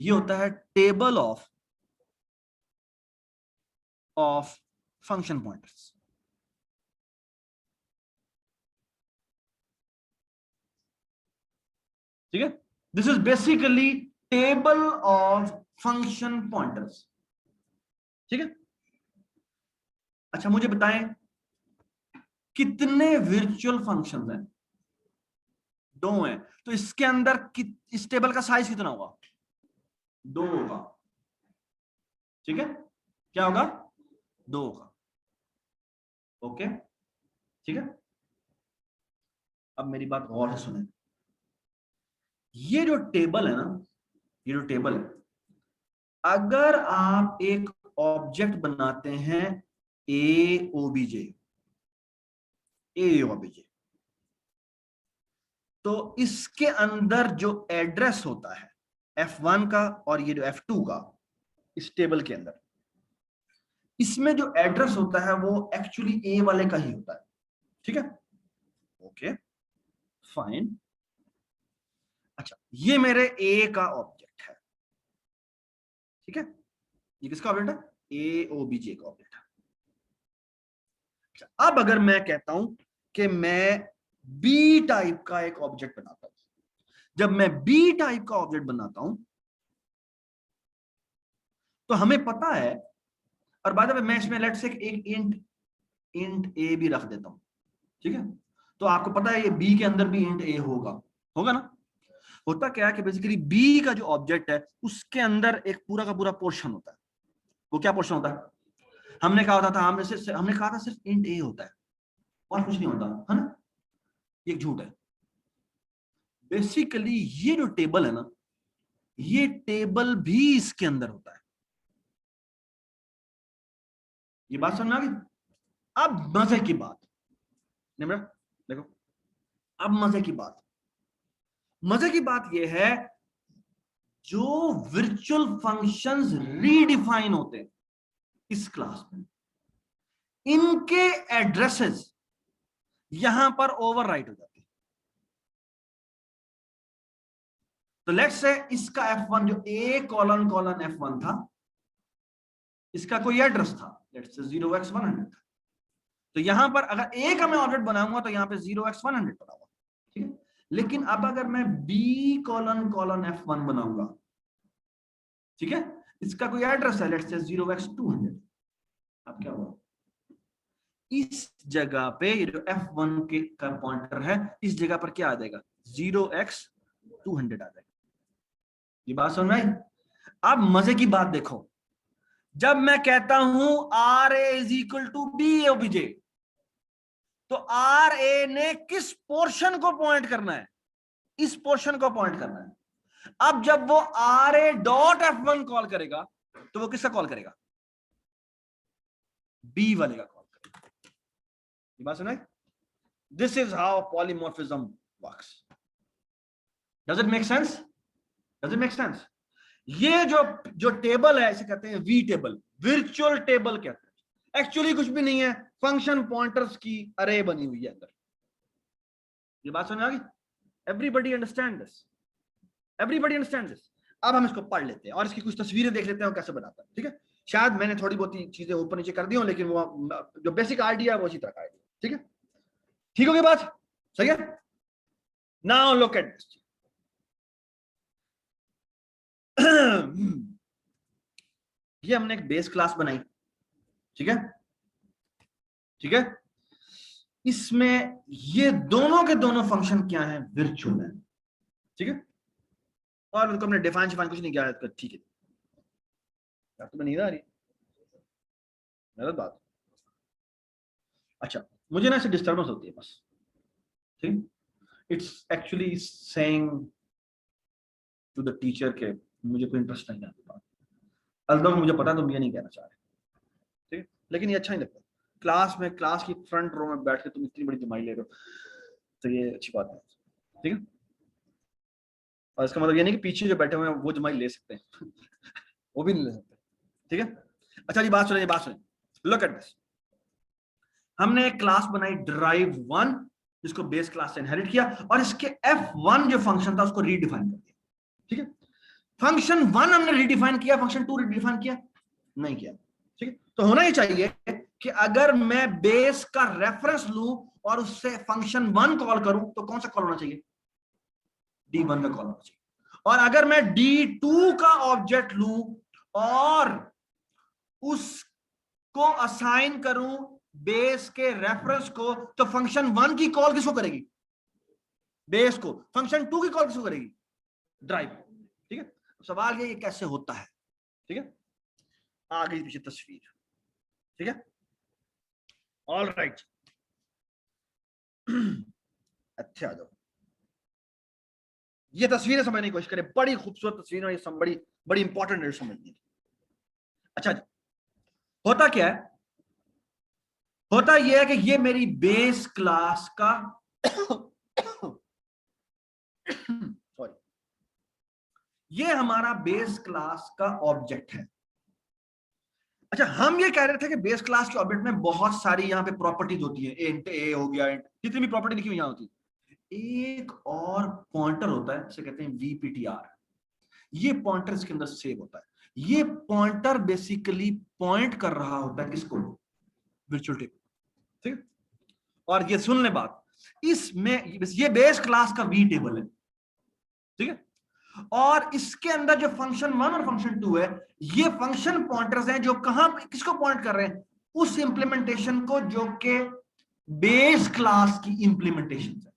ये होता है टेबल ऑफ फंक्शन पॉइंटर्स, ठीक है? This is basically table of function pointers, ठीक है? अच्छा, मुझे बताएं कितने वर्चुअल फंक्शंस हैं? 2 हैं। तो इसके अंदर इस टेबल का साइज कितना होगा? 2 होगा, ठीक है? क्या होगा? 2 होगा, ओके, ठीक है? अब मेरी बात गौर से सुने, ये जो टेबल है ना, ये जो टेबल है, अगर आप एक ऑब्जेक्ट बनाते हैं ए ओबीजे, ए ओबीजे, तो इसके अंदर जो एड्रेस होता है F1 का और ये जो F2 का, इस टेबल के अंदर इसमें जो एड्रेस होता है वो एक्चुअली ए वाले का ही होता है। ठीक है, ओके फाइन। अच्छा, ये मेरे ए का ऑब्जेक्ट है। ठीक है, ये किसका ऑब्जेक्ट है? ए ओबीजे का ऑब्जेक्ट है। अच्छा, अब अगर मैं कहता हूं कि मैं बी टाइप का एक ऑब्जेक्ट बनाता हूं, जब मैं बी टाइप का ऑब्जेक्ट बनाता हूं तो हमें पता है, और बाद में मैं इसमें लेट से एक इंट इंट ए भी रख देता हूं। ठीक है, तो आपको पता है ये बी के अंदर भी इंट ए होगा, होगा ना। होता क्या है कि बेसिकली बी का जो ऑब्जेक्ट है उसके अंदर एक पूरा का पूरा पोर्शन होता है। वो क्या पोर्शन होता है? हमने कहा होता था, हमने कहा था सिर्फ इंट ए होता है और कुछ नहीं होता, है ना। ये एक झूठ है। बेसिकली ये जो टेबल है ना, ये टेबल भी इसके अंदर होता है। ये बात समझ में आ गई? अब मजे की बात, निम्रा देखो, अब मजे की बात, मजे की बात यह है, जो वर्चुअल फंक्शंस रीडिफाइन होते हैं इस क्लास में, इनके एड्रेसेस यहां पर ओवरराइट हो जाते हैं। तो लेट्स से इसका F1 जो A कॉलन कॉलन F1 था, इसका कोई एड्रेस था, लेट्स से 0x100 था। तो यहां पर अगर A का मैं ऑब्जेक्ट बनाऊंगा तो यहां पे 0x100 पड़ा हुआ। ठीक है, लेकिन अब अगर मैं B कॉलन कॉलन F1 बनाऊंगा, ठीक है, इसका कोई एड्रेस है, लेट्स से 0x200। अब क्या हुआ? इस जगह पे ये जो F1 के का पॉइंटर है, इस जगह पर क्या आ जाएगा? 0x200 आ जाएगा। ये बात समझ में आई? अब मजे की बात देखो, जब मैं कहता हूं R A is equal to B OBJ, तो आर ए ने किस पोर्शन को पॉइंट करना है? इस पोर्शन को पॉइंट करना है। अब जब वो R A dot F1 call करेगा तो वो किसका कॉल करेगा? बी वाले का कॉल करेगा। ये बात सुना? This is how polymorphism works. Does it make sense? Does it make sense? ये जो जो टेबल है इसे कहते हैं वी टेबल, वर्चुअल टेबल कहते हैं। एक्चुअली कुछ भी नहीं है, फंक्शन पॉइंटर्स की अरे बनी हुई है अंदर। ये बात समझ आ गई? Everybody understand this? Everybody understand this? अब हम इसको पढ़ लेते हैं और इसकी कुछ तस्वीरें देख लेते हैं कैसे बनाता है। ठीक है, शायद मैंने थोड़ी बहुत चीजें ऊपर नीचे कर दी हो, लेकिन वो जो बेसिक आइडिया है वो इसी तरह का आइडिया। ठीक है, ठीक हो गई बात? सही है। Now look at this. ये हमने एक बेस क्लास बनाई। ठीक है, ठीक है, इसमें ये दोनों के दोनों फंक्शन क्या है? वर्चुअल है। ठीक है, और उनको हमने डिफाइन कुछ नहीं किया है। ठीक है, तुम्हें नींद आ रही? गलत बात। अच्छा, मुझे ना ऐसे डिस्टर्बेंस होती है बस। ठीक, it's actually saying to the teacher के मुझे कोई इंटरेस्ट नहीं आता बात। अलदम मुझे पता तुम ये नहीं कहना चाह रहे। ठीक, लेकिन ये अच्छा नहीं लगता क्लास में, क्लास की फ्रंट रो में बैठ के तुम इतनी बड़ी जमाई ले रहे हो, तो ये अच्छी बात है। ठीक है, और इसका मतलब ये नहीं कि पीछे जो बैठे हुए हैं वो जमाई ले सकते हैं। वो भी नहीं ले सकते। ठीक है, अच्छा जी बात सुनिए, बात सुनिए, लुक एट दिस। हमने एक क्लास बनाई ड्राइव1, जिसको बेस क्लास से इनहेरिट किया, और इसके F1 जो फंक्शन था उसको रीडिफाइन कर दिया। ठीक है, फंक्शन 1 हमने रीडिफाइन किया, फंक्शन 2 रीडिफाइन किया नहीं किया। ठीक है, तो होना ही चाहिए कि अगर मैं बेस का रेफरेंस लूं और उससे फंक्शन 1 कॉल करूं तो कौन सा कॉल होना चाहिए? D1 का कॉल होना चाहिए। और अगर मैं D2 का ऑब्जेक्ट लूं और उसको असाइन करूं बेस के रेफरेंस को, तो फंक्शन 1 की कॉल किसको करेगी? बेस को। फंक्शन 2 की कॉल किसको करेगी? ड्राइव। ठीक है, सवाल ये कैसे होता है? ठीक है, आगे पीछे तस्वीर। ठीक है, ऑल राइट। अच्छा, आ जाओ। ये तस्वीरें समझने की कोशिश करें, बड़ी खूबसूरत तस्वीरें, ये सब बड़ी बड़ी इंपॉर्टेंट है समझनी। अच्छा जी, होता क्या है, होता यह है कि ये मेरी बेस क्लास का सॉरी, ये हमारा बेस क्लास का ऑब्जेक्ट है। अच्छा, हम ये कह रहे थे कि बेस क्लास के ऑब्जेक्ट में बहुत सारी यहाँ पे प्रॉपर्टीज होती है, इंट ए हो गया, इंट जितनी भी प्रॉपर्टी लिखी हुई यहाँ होती है। एक और पॉइंटर होता है, जिसे कहते हैं वीपीटीआर। ये पॉइंटर इसके अंदर सेव होता है। ये पॉइंटर बेसिकली पॉइंट कर रहा होता है किसको, वर्चुअल टेबल। ठीक है, और ये सुन ले बात, इसमें ये बेस क्लास का वी टेबल है, ठीक है, और इसके अंदर जो फंक्शन 1 और फंक्शन 2 है, ये फंक्शन पॉइंटर्स हैं जो कहां किसको पॉइंट कर रहे हैं, उस इंप्लीमेंटेशन को जो कि बेस क्लास की इंप्लीमेंटेशन है।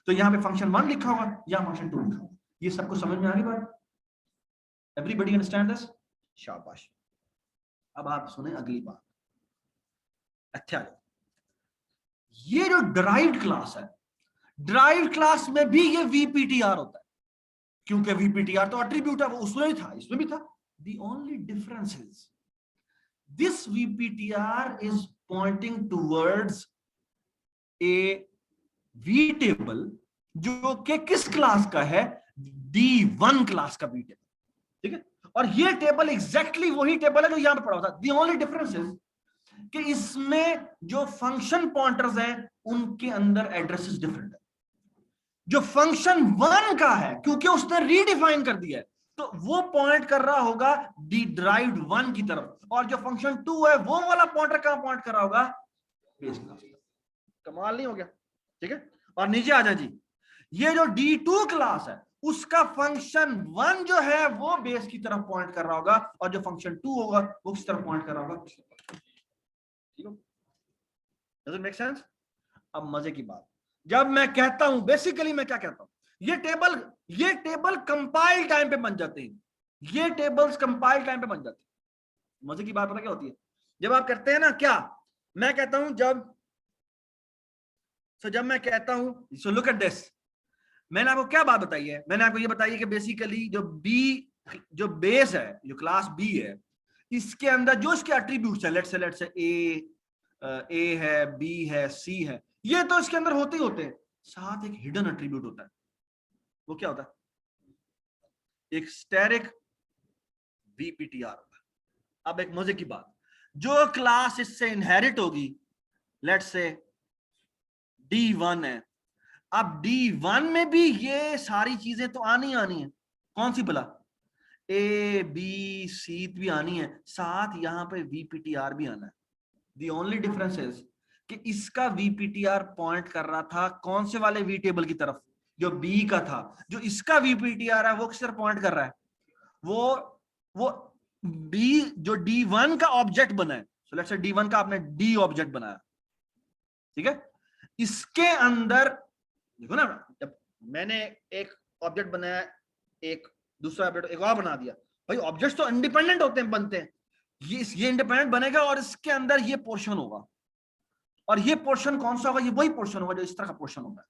तो यहां पे फंक्शन 1 लिखा हुआ, यहां फंक्शन 2 लिखा हुआ। ये सबको समझ में आ गई बात? Everybody understand this? शाबाश। अब आप सुने अगली बात। अच्छा, ये जो डिराइव्ड क्लास है, डिराइव्ड क्लास में भी ये वीपीटीआर होता है, क्योंकि वीपीटीआर तो एट्रीब्यूट है, वो उसमें भी था, इसमें भी था। The only difference is this VPTR is pointing towards a V table जो कि किस क्लास का है, D1 क्लास का V टेबल, ठीक है। और ये टेबल एग्जैक्टली वही टेबल है जो यहां पे पड़ा हुआ था। The only difference is कि इसमें जो फंक्शन पॉइंटर्स हैं उनके अंदर एड्रेसेस डिफरेंट है। जो फंक्शन 1 का है, क्योंकि उसने रीडिफाइन कर दिया है, तो वो पॉइंट कर रहा होगा दी ड्राइव्ड 1 की तरफ, और जो फंक्शन 2 है वो वाला पॉइंटर कहां पॉइंट कर रहा होगा, बेस क्लास। कमाल नहीं हो गया? ठीक है, और नीचे आ जाए जी, ये जो D2 क्लास है उसका फंक्शन 1 जो है वो बेस की तरफ पॉइंट कर रहा होगा, और जो फंक्शन 2 होगा वो किस तरफ पॉइंट कर रहा होगा, ठीक है। Does it make sense? अब मजे की बात, जब मैं कहता हूं, बेसिकली मैं क्या कहता हूं, ये टेबल कंपाइल टाइम पे बन जाते हैं, ये टेबल्स कंपाइल टाइम पे बन जाते हैं। मजे की बात पता क्या होती है, जब आप करते हैं ना, क्या मैं कहता हूं, जब मैं कहता हूं, सो लुक एट दिस, मैंने आपको क्या बात बताई है, मैंने आपको ये बताई है कि बेसिकली जो बेस है, जो क्लास बी है, इसके अंदर जो इसके एट्रीब्यूट्स है, लेट्स से ए है, बी है, सी है, ये तो इसके अंदर होते ही होते हैं। साथ एक हिडन एट्रीब्यूट होता है, वो क्या होता है, एक स्टैटिक वीपीटीआर होता है। अब एक मजे की बात, जो क्लास इससे इनहेरिट होगी, लेट्स से D1 है, अब D1 में भी ये सारी चीजें तो आनी है, कौन सी भला, ए बी सी भी आनी है, साथ यहां पे वीपीटीआर भी आना है। दी ओनली डिफरेंस इज कि इसका वीपीटीआर पॉइंट कर रहा था कौन से वाले वी टेबल की तरफ, जो बी का था। जो इसका वीपीटीआर है वो किस तरफ पॉइंट कर रहा है, वो बी जो D1 का ऑब्जेक्ट बना है, सो लेट्स से D1 का आपने डी ऑब्जेक्ट बनाया, ठीक है। इसके अंदर देखो ना, जब मैंने एक ऑब्जेक्ट बनाया, एक दूसरा ऑब्जेक्ट एक और बना दिया, भाई ऑब्जेक्ट्स तो इंडिपेंडेंट होते हैं, बनते हैं, ये इंडिपेंडेंट बनेगा, और इसके अंदर ये पोर्शन होगा, और ये पोर्शन कौन सा होगा, ये वही पोर्शन होगा जो इस तरह का पोर्शन होगा,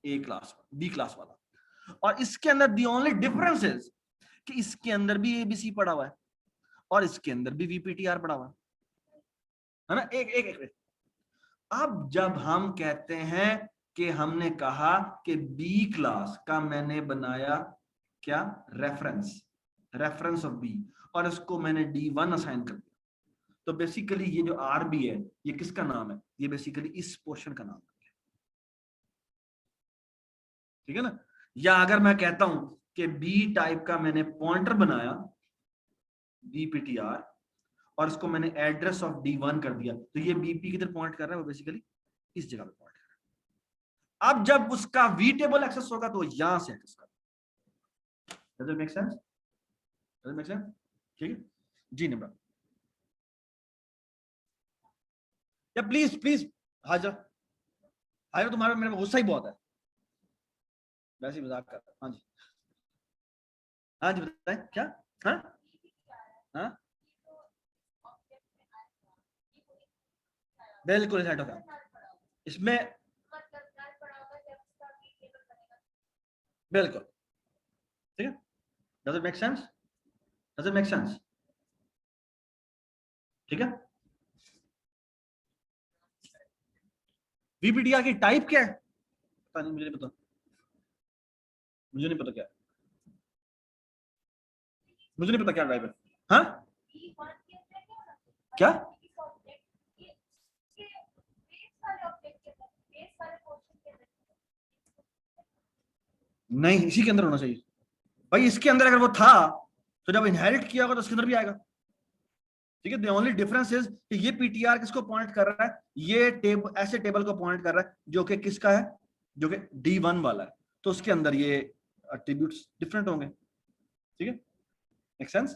ए क्लास बी क्लास वाला। और इसके अंदर दी ओनली डिफरेंस इज कि इसके अंदर भी एबीसी पड़ा हुआ है, और इसके अंदर भी वीपीटीआर पड़ा हुआ है ना। एक अब जब हम कहते हैं कि हमने कहा कि बी क्लास का मैंने बनाया क्या, रेफरेंस ऑफ बी, और इसको मैंने D1 असाइन कर दिया, तो बेसिकली ये जो आरबी है ये किसका नाम है, ये बेसिकली इस पोर्शन का नाम है, ठीक है ना। या अगर मैं कहता हूं कि बी टाइप का मैंने पॉइंटर बनाया बीपीटीआर, और इसको मैंने एड्रेस ऑफ D1 कर दिया, तो ये बीपी किधर पॉइंट कर रहा है, वो बेसिकली इस जगह पे पॉइंट कर रहा है। अब जब उसका वी टेबल एक्सेस होगा तो यहां से एक्सेस कर, does it make sense? Does it make sense? ठीक है जी निम्रा, या प्लीज प्लीज हाजर, हाजर तुम्हारे मेरे में गुस्सा ही बहुत है, वैसे ही मजाक कर रहा, हाँ जी, हाँ जी बताएं क्या, हाँ हाँ बिल्कुल सेट होगा इसमें, बिल्कुल does it make sense? Does it make sense? ठीक है। वीपीटीआर की टाइप क्या है? पता नहीं, मुझे नहीं पता, मुझे नहीं पता क्या है, मुझे नहीं पता क्या टाइप है। हाँ क्या? नहीं, इसी के अंदर होना चाहिए भाई। इसके अंदर अगर वो था तो जब इनहेरिट किया होगा तो इसके अंदर भी आएगा। ठीक है। द ओनली डिफरेंस इज कि ये पीटीआर किसको पॉइंट कर रहा है, ये ऐसे टेबल को पॉइंट कर रहा है जो कि किसका है, जो कि D1 वाला है, तो उसके अंदर ये एट्रीब्यूट्स डिफरेंट होंगे। ठीक है, मेक सेंस?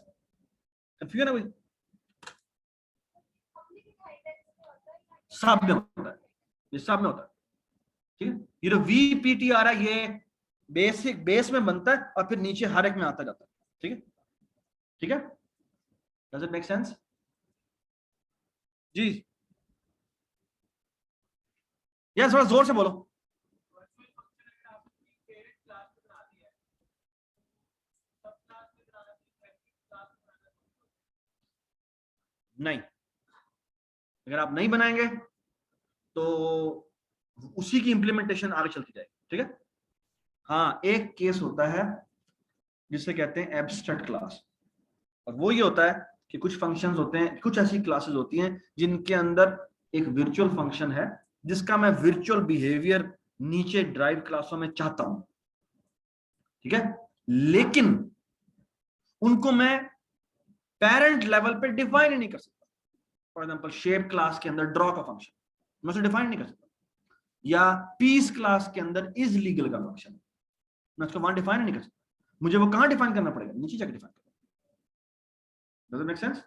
कंफ्यूजन है कोई? सब में होता है, ये सब में होता है। ठीक है, ये जो VPTR है ये बेसिक बेस में बनता है और फिर नीचे हर एक में आता जाता है। ठीक है, ठीक है, डज इट मेक सेंस? जी यार थोड़ा जोर से बोलो। नहीं, अगर आप नहीं बनाएंगे तो उसी की इंप्लीमेंटेशन आगे चलती जाएगी। ठीक है। हाँ, एक केस होता है जिसे कहते हैं एब्स्ट्रैक्ट क्लास, और वो ये होता है कि कुछ फंक्शंस होते हैं, कुछ ऐसी क्लासेस होती हैं जिनके अंदर एक वर्चुअल फंक्शन है जिसका मैं वर्चुअल बिहेवियर नीचे ड्राइव क्लासों में चाहता हूं। ठीक है, लेकिन उनको मैं पेरेंट लेवल पे डिफाइन ही नहीं कर सकता। फॉर एग्जांपल शेप क्लास के अंदर ड्रॉ का फंक्शन मैं उसे डिफाइन नहीं कर सकता, या पीस क्लास के अंदर इज लीगल का फंक्शन मैं उसको वहां डिफाइन नहीं कर सकता। मुझे वो कहां डिफाइन करना पड़ेगा? नीचे जाकर डिफाइन करना। Does it make sense?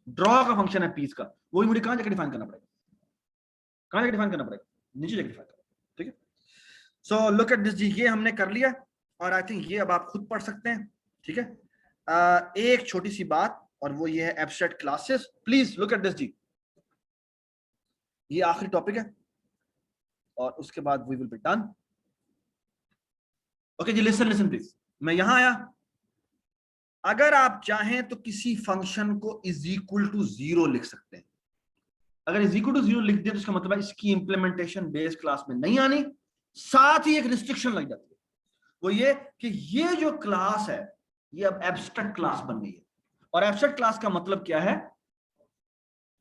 Draw का फंक्शन है पीस का, वही मुझे कहां जाकर डिफाइन करना पड़ेगा? कहां जाकर डिफाइन करना पड़ेगा? नीचे जाकर डिफाइन करना। ठीक है, सो लुक एट दिस जी, ये हमने कर लिया और आई थिंक ये अब आप खुद पढ़ सकते हैं। ठीक है, एक छोटी सी बात और वो ये है abstract classes. Please look at this जी, ये आखिरी टॉपिक है और उसके बाद we will be done. Okay जी, लिसन लिसन प्लीज। मैं यहां आया, अगर आप चाहें तो किसी फंक्शन को इज इक्वल टू 0 लिख सकते हैं। अगर इज इक्वल टू 0 लिख दिया तो इसका मतलब है इसकी इंप्लीमेंटेशन बेस क्लास में नहीं आनी। साथ ही एक रिस्ट्रिक्शन लग जाती है, वो ये कि ये जो क्लास है ये अब एब्स्ट्रैक्ट क्लास बन गई है। और एब्स्ट्रैक्ट क्लास का मतलब क्या है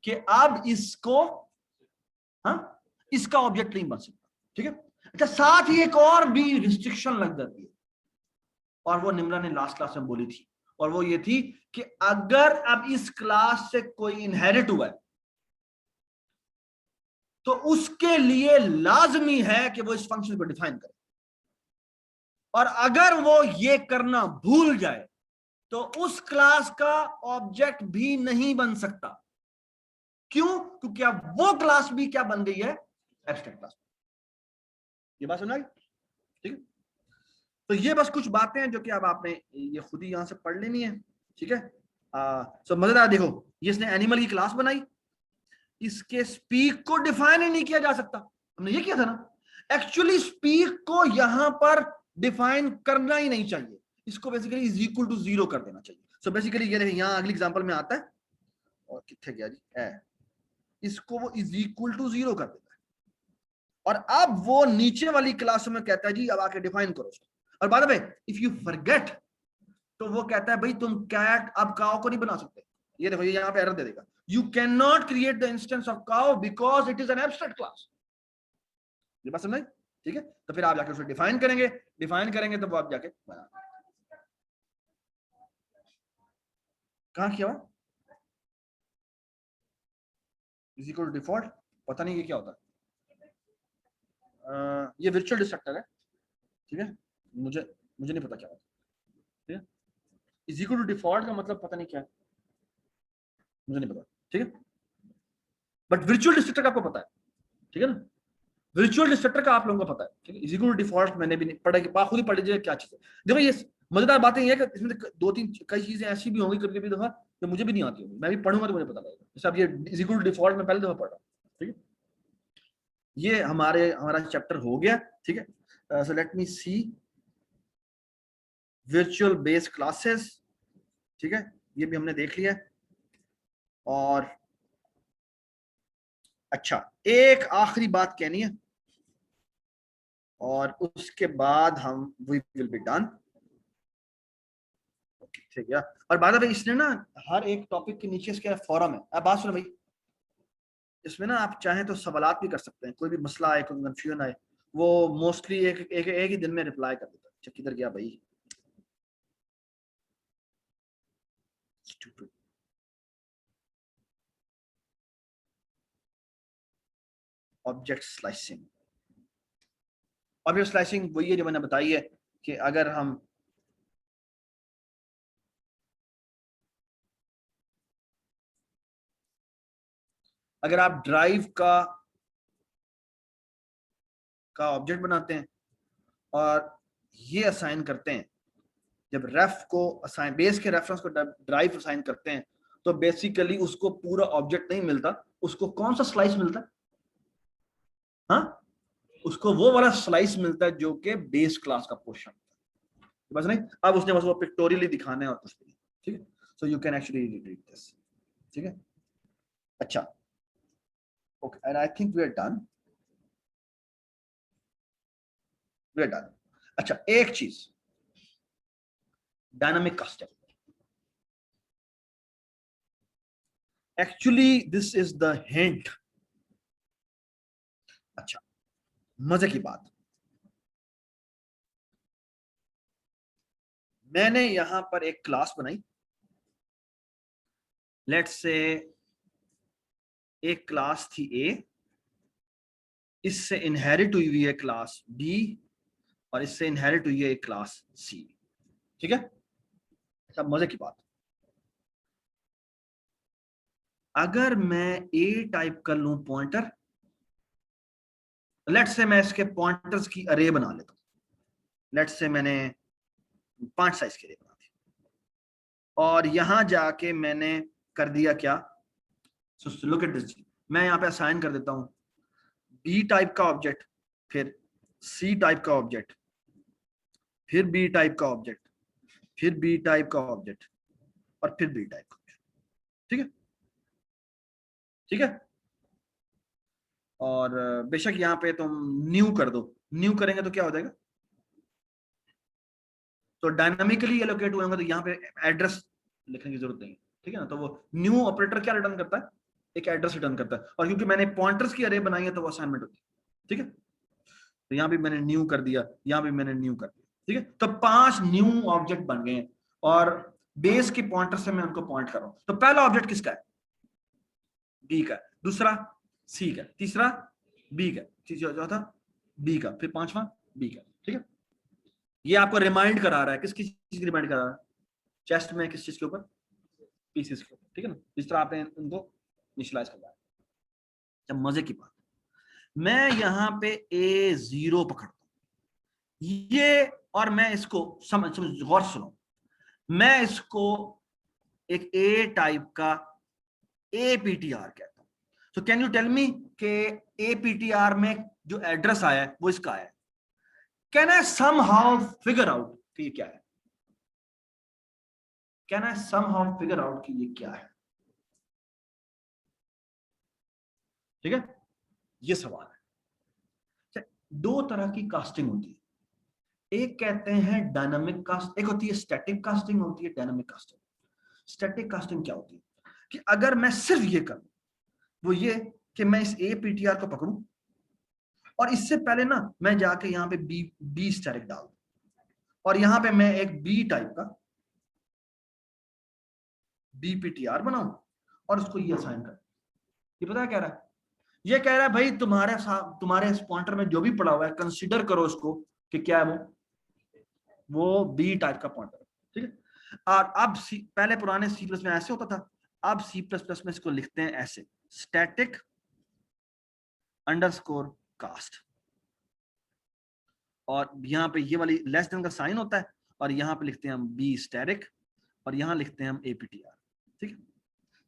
कि अब इसको, हाँ, इसका ऑब्जेक्ट नहीं बन सकता। ठीक है, अच्छा, साथ ही एक और भी रिस्ट्रिक्शन लग जाती है और वो निम्रा ने लास्ट क्लास में बोली थी, और वो ये थी कि अगर अब इस क्लास से कोई इनहेरिट हुआ है तो उसके लिए लाजमी है कि वो इस फंक्शन को डिफाइन करे, और अगर वो ये करना भूल जाए तो उस क्लास का ऑब्जेक्ट भी नहीं बन सकता। क्यों? क्योंकि अब वो क्लास भी क्या बन गई है? Abstract class. ये बात समझ आई? ठीक है, तो ये बस कुछ बातें हैं जो कि अब आपने ये खुद ही यहां से पढ़ लेनी है। ठीक है, सो मजेदार, देखो ये इसने एनिमल की क्लास बनाई, इसके स्पीक को डिफाइन ही नहीं किया जा सकता। हमने ये किया था ना, एक्चुअली स्पीक को यहां पर डिफाइन करना ही नहीं चाहिए, इसको बेसिकली इज इक्वल टू 0 कर देना चाहिए। सो बेसिकली ये देखिए यहां अगली एग्जांपल में आता है, और कितने गया जी है, इसको वो इज इक्वल टू 0 कर देता है, और अब वो नीचे वाली क्लास में कहता है जी अब आके डिफाइन करो उसको। और by the way if you forget तो वो कहता है भाई तुम कैट अब काउ को नहीं बना सकते। ये देखो ये यहां पे एरर दे देगा, you can not create the instance of cow because it is an abstract class. ये बात समझ? ठीक है, तो फिर आप जाके उसे डिफाइन करेंगे, डिफाइन करेंगे तो वो आप जाके बना। कहां किया हुआ इज इक्वल टू डिफॉल्ट? पता नहीं ये क्या होता है। ये वर्चुअल डिस्ट्रक्टर है। ठीक है, मुझे मुझे नहीं पता क्या होता है। ठीक है, इज इक्वल टू डिफॉल्ट का मतलब पता नहीं क्या है, मुझे नहीं पता। ठीक है, बट वर्चुअल डिस्ट्रक्टर का आपको पता है। ठीक है ना, वर्चुअल डिस्ट्रक्टर का आप लोगों को पता है। ठीक है, इज इक्वल टू डिफॉल्ट मैंने भी नहीं पढ़ा, खुद ही पढ़ लीजिए क्या चीज है। देखो ये मजेदार बातें ये है कि इसमें दो तीन कई चीजें ऐसी भी होंगी कभी कभी दफा जो मुझे भी नहीं आती होंगी, मैं भी पढ़ूंगा तो मुझे पता लगेगा। जैसे अब ये इज इक्वल टू डिफॉल्ट में पहले दफा पढ़ रहा हूँ। ठीक है, ये हमारा चैप्टर हो गया। ठीक है, सो लेट मी सी वर्चुअल बेस्ड क्लासेस, ठीक है, ये भी हमने देख लिया। और अच्छा, एक आखिरी बात कहनी है और उसके बाद हम वी विल बी डन, ठीक है। और बात है इसने ना हर एक टॉपिक के नीचे इसके फॉरम है, आप बात सुनो भाई, इसमें ना आप चाहें तो सवालात भी कर सकते हैं, कोई भी मसला आए, कोई कंफ्यूजन आए, वो मोस्टली एक ही दिन में रिप्लाई कर देता है। अच्छा किधर गया भाई, stupid. Object slicing, object slicing वही है जो मैंने बताई है कि अगर हम अगर आप ड्राइव का ऑब्जेक्ट बनाते हैं और ये असाइन करते हैं, जब रेफ को असाइन, बेस के रेफरेंस को ड्राइव असाइन करते हैं, तो बेसिकली उसको पूरा ऑब्जेक्ट नहीं मिलता, उसको कौन सा स्लाइस मिलता है, हाँ, उसको वो वाला स्लाइस मिलता है जो कि बेस क्लास का पोर्शन है, बस नहीं। अब उसने बस वो पिक्टोरियली दिखाना है और कुछ नहीं, ठीक है। So you can actually read this, ठीक है। अच्छा okay, and I think we are done, we are done. अच्छा एक चीज, dynamic custom, actually this is the hint. अच्छा मजे की बात, मैंने यहां पर एक क्लास बनाई, लेट्स से एक क्लास थी ए, इससे इनहेरिट हुई हुई है क्लास बी, और इससे इनहेरिट हुई है एक क्लास सी, ठीक है। सब मजे की बात, अगर मैं ए टाइप कर लूं पॉइंटर, लेट्स से मैं इसके पॉइंटर्स की अरे बना लेता हूं, लेट्स से मैंने 5 साइज के अरे बना दी, और यहां जाके मैंने कर दिया क्या, लुक एट दिस, मैं यहां पे असाइन कर देता हूं बी टाइप का ऑब्जेक्ट, फिर सी टाइप का ऑब्जेक्ट, फिर बी टाइप का ऑब्जेक्ट, फिर बी टाइप का ऑब्जेक्ट, और फिर बी टाइप का ऑब्जेक्ट, ठीक है, ठीक है। और बेशक यहाँ पे तुम न्यू कर दो, न्यू करेंगे तो क्या हो जाएगा, तो डायनामिकली एलोकेट हुए होंगे, तो यहाँ पे एड्रेस लिखने की जरूरत नहीं है, ठीक है ना। तो वो न्यू ऑपरेटर क्या रिटर्न करता है, एक एड्रेस रिटर्न करता है, और क्योंकि मैंने पॉइंटर्स की अरे बनाई है तो वो असाइनमेंट होती है, ठीक है। तो यहाँ भी मैंने न्यू कर दिया, यहाँ भी मैंने न्यू कर दिया, ठीक है। तो 5 न्यू ऑब्जेक्ट बन गए हैं, और बेस की पॉइंटर से मैं उनको पॉइंट कर रहा हूं। तो पहला ऑब्जेक्ट किसका है, बी का, दूसरा सी का, तीसरा बी का, चौथा बी का, फिर पांचवा बी का, ठीक है। ये आपको रिमाइंड करा रहा है, किस चीज की रिमाइंड करा रहा है, चेस्ट में किस चीज के ऊपर, पीसीस के ऊपर, ठीक है ना, जिस तरह आपने उनको इनिशियलाइज करवाया। जब मजे की बात, मैं यहाँ पे A0 पकड़ता हूं ये, और मैं इसको समझ गौर सुनो, मैं इसको एक ए टाइप का APTR कहता हूं। तो कैन यू टेल मी के APTR में जो एड्रेस आया है वो इसका है, can I somehow figure out कि ये क्या है, can I somehow figure out कि ये क्या है, ठीक है, ये सवाल है। दो तरह की कास्टिंग होती है, एक कहते हैं डायनामिक कास्ट, एक होती है स्टैटिक कास्टिंग, होती है डायनामिक कास्टिंग। स्टैटिक कास्टिंग क्या होती है कि अगर मैं सिर्फ ये करूं, वो ये कि मैं इस APTR को पकड़ूं और इससे पहले ना मैं जाके यहाँ पे बी स्टैटिक डाल दूं, और यहाँ पे मैं एक बी टाइप का BPTR बनाऊं और उसको ये असाइन कर, ये पता है क्या रहा है, ये कह रहा है भाई तुम्हारे इस पॉइंटर में जो भी पड़ा हुआ है कंसीडर करो उसको कि क्या है, वो बी टाइप का पॉइंटर है, ठीक है। और अब पहले पुराने C++ में ऐसे होता था, अब C++ में इसको लिखते हैं ऐसे, स्टैटिक अंडरस्कोर कास्ट, और यहाँ पे ये वाली लेस देन का साइन होता है, और यहाँ पे लिखते हैं हम बी स्टैटिक, और यहाँ लिखते हैं हम APTR, ठीक है।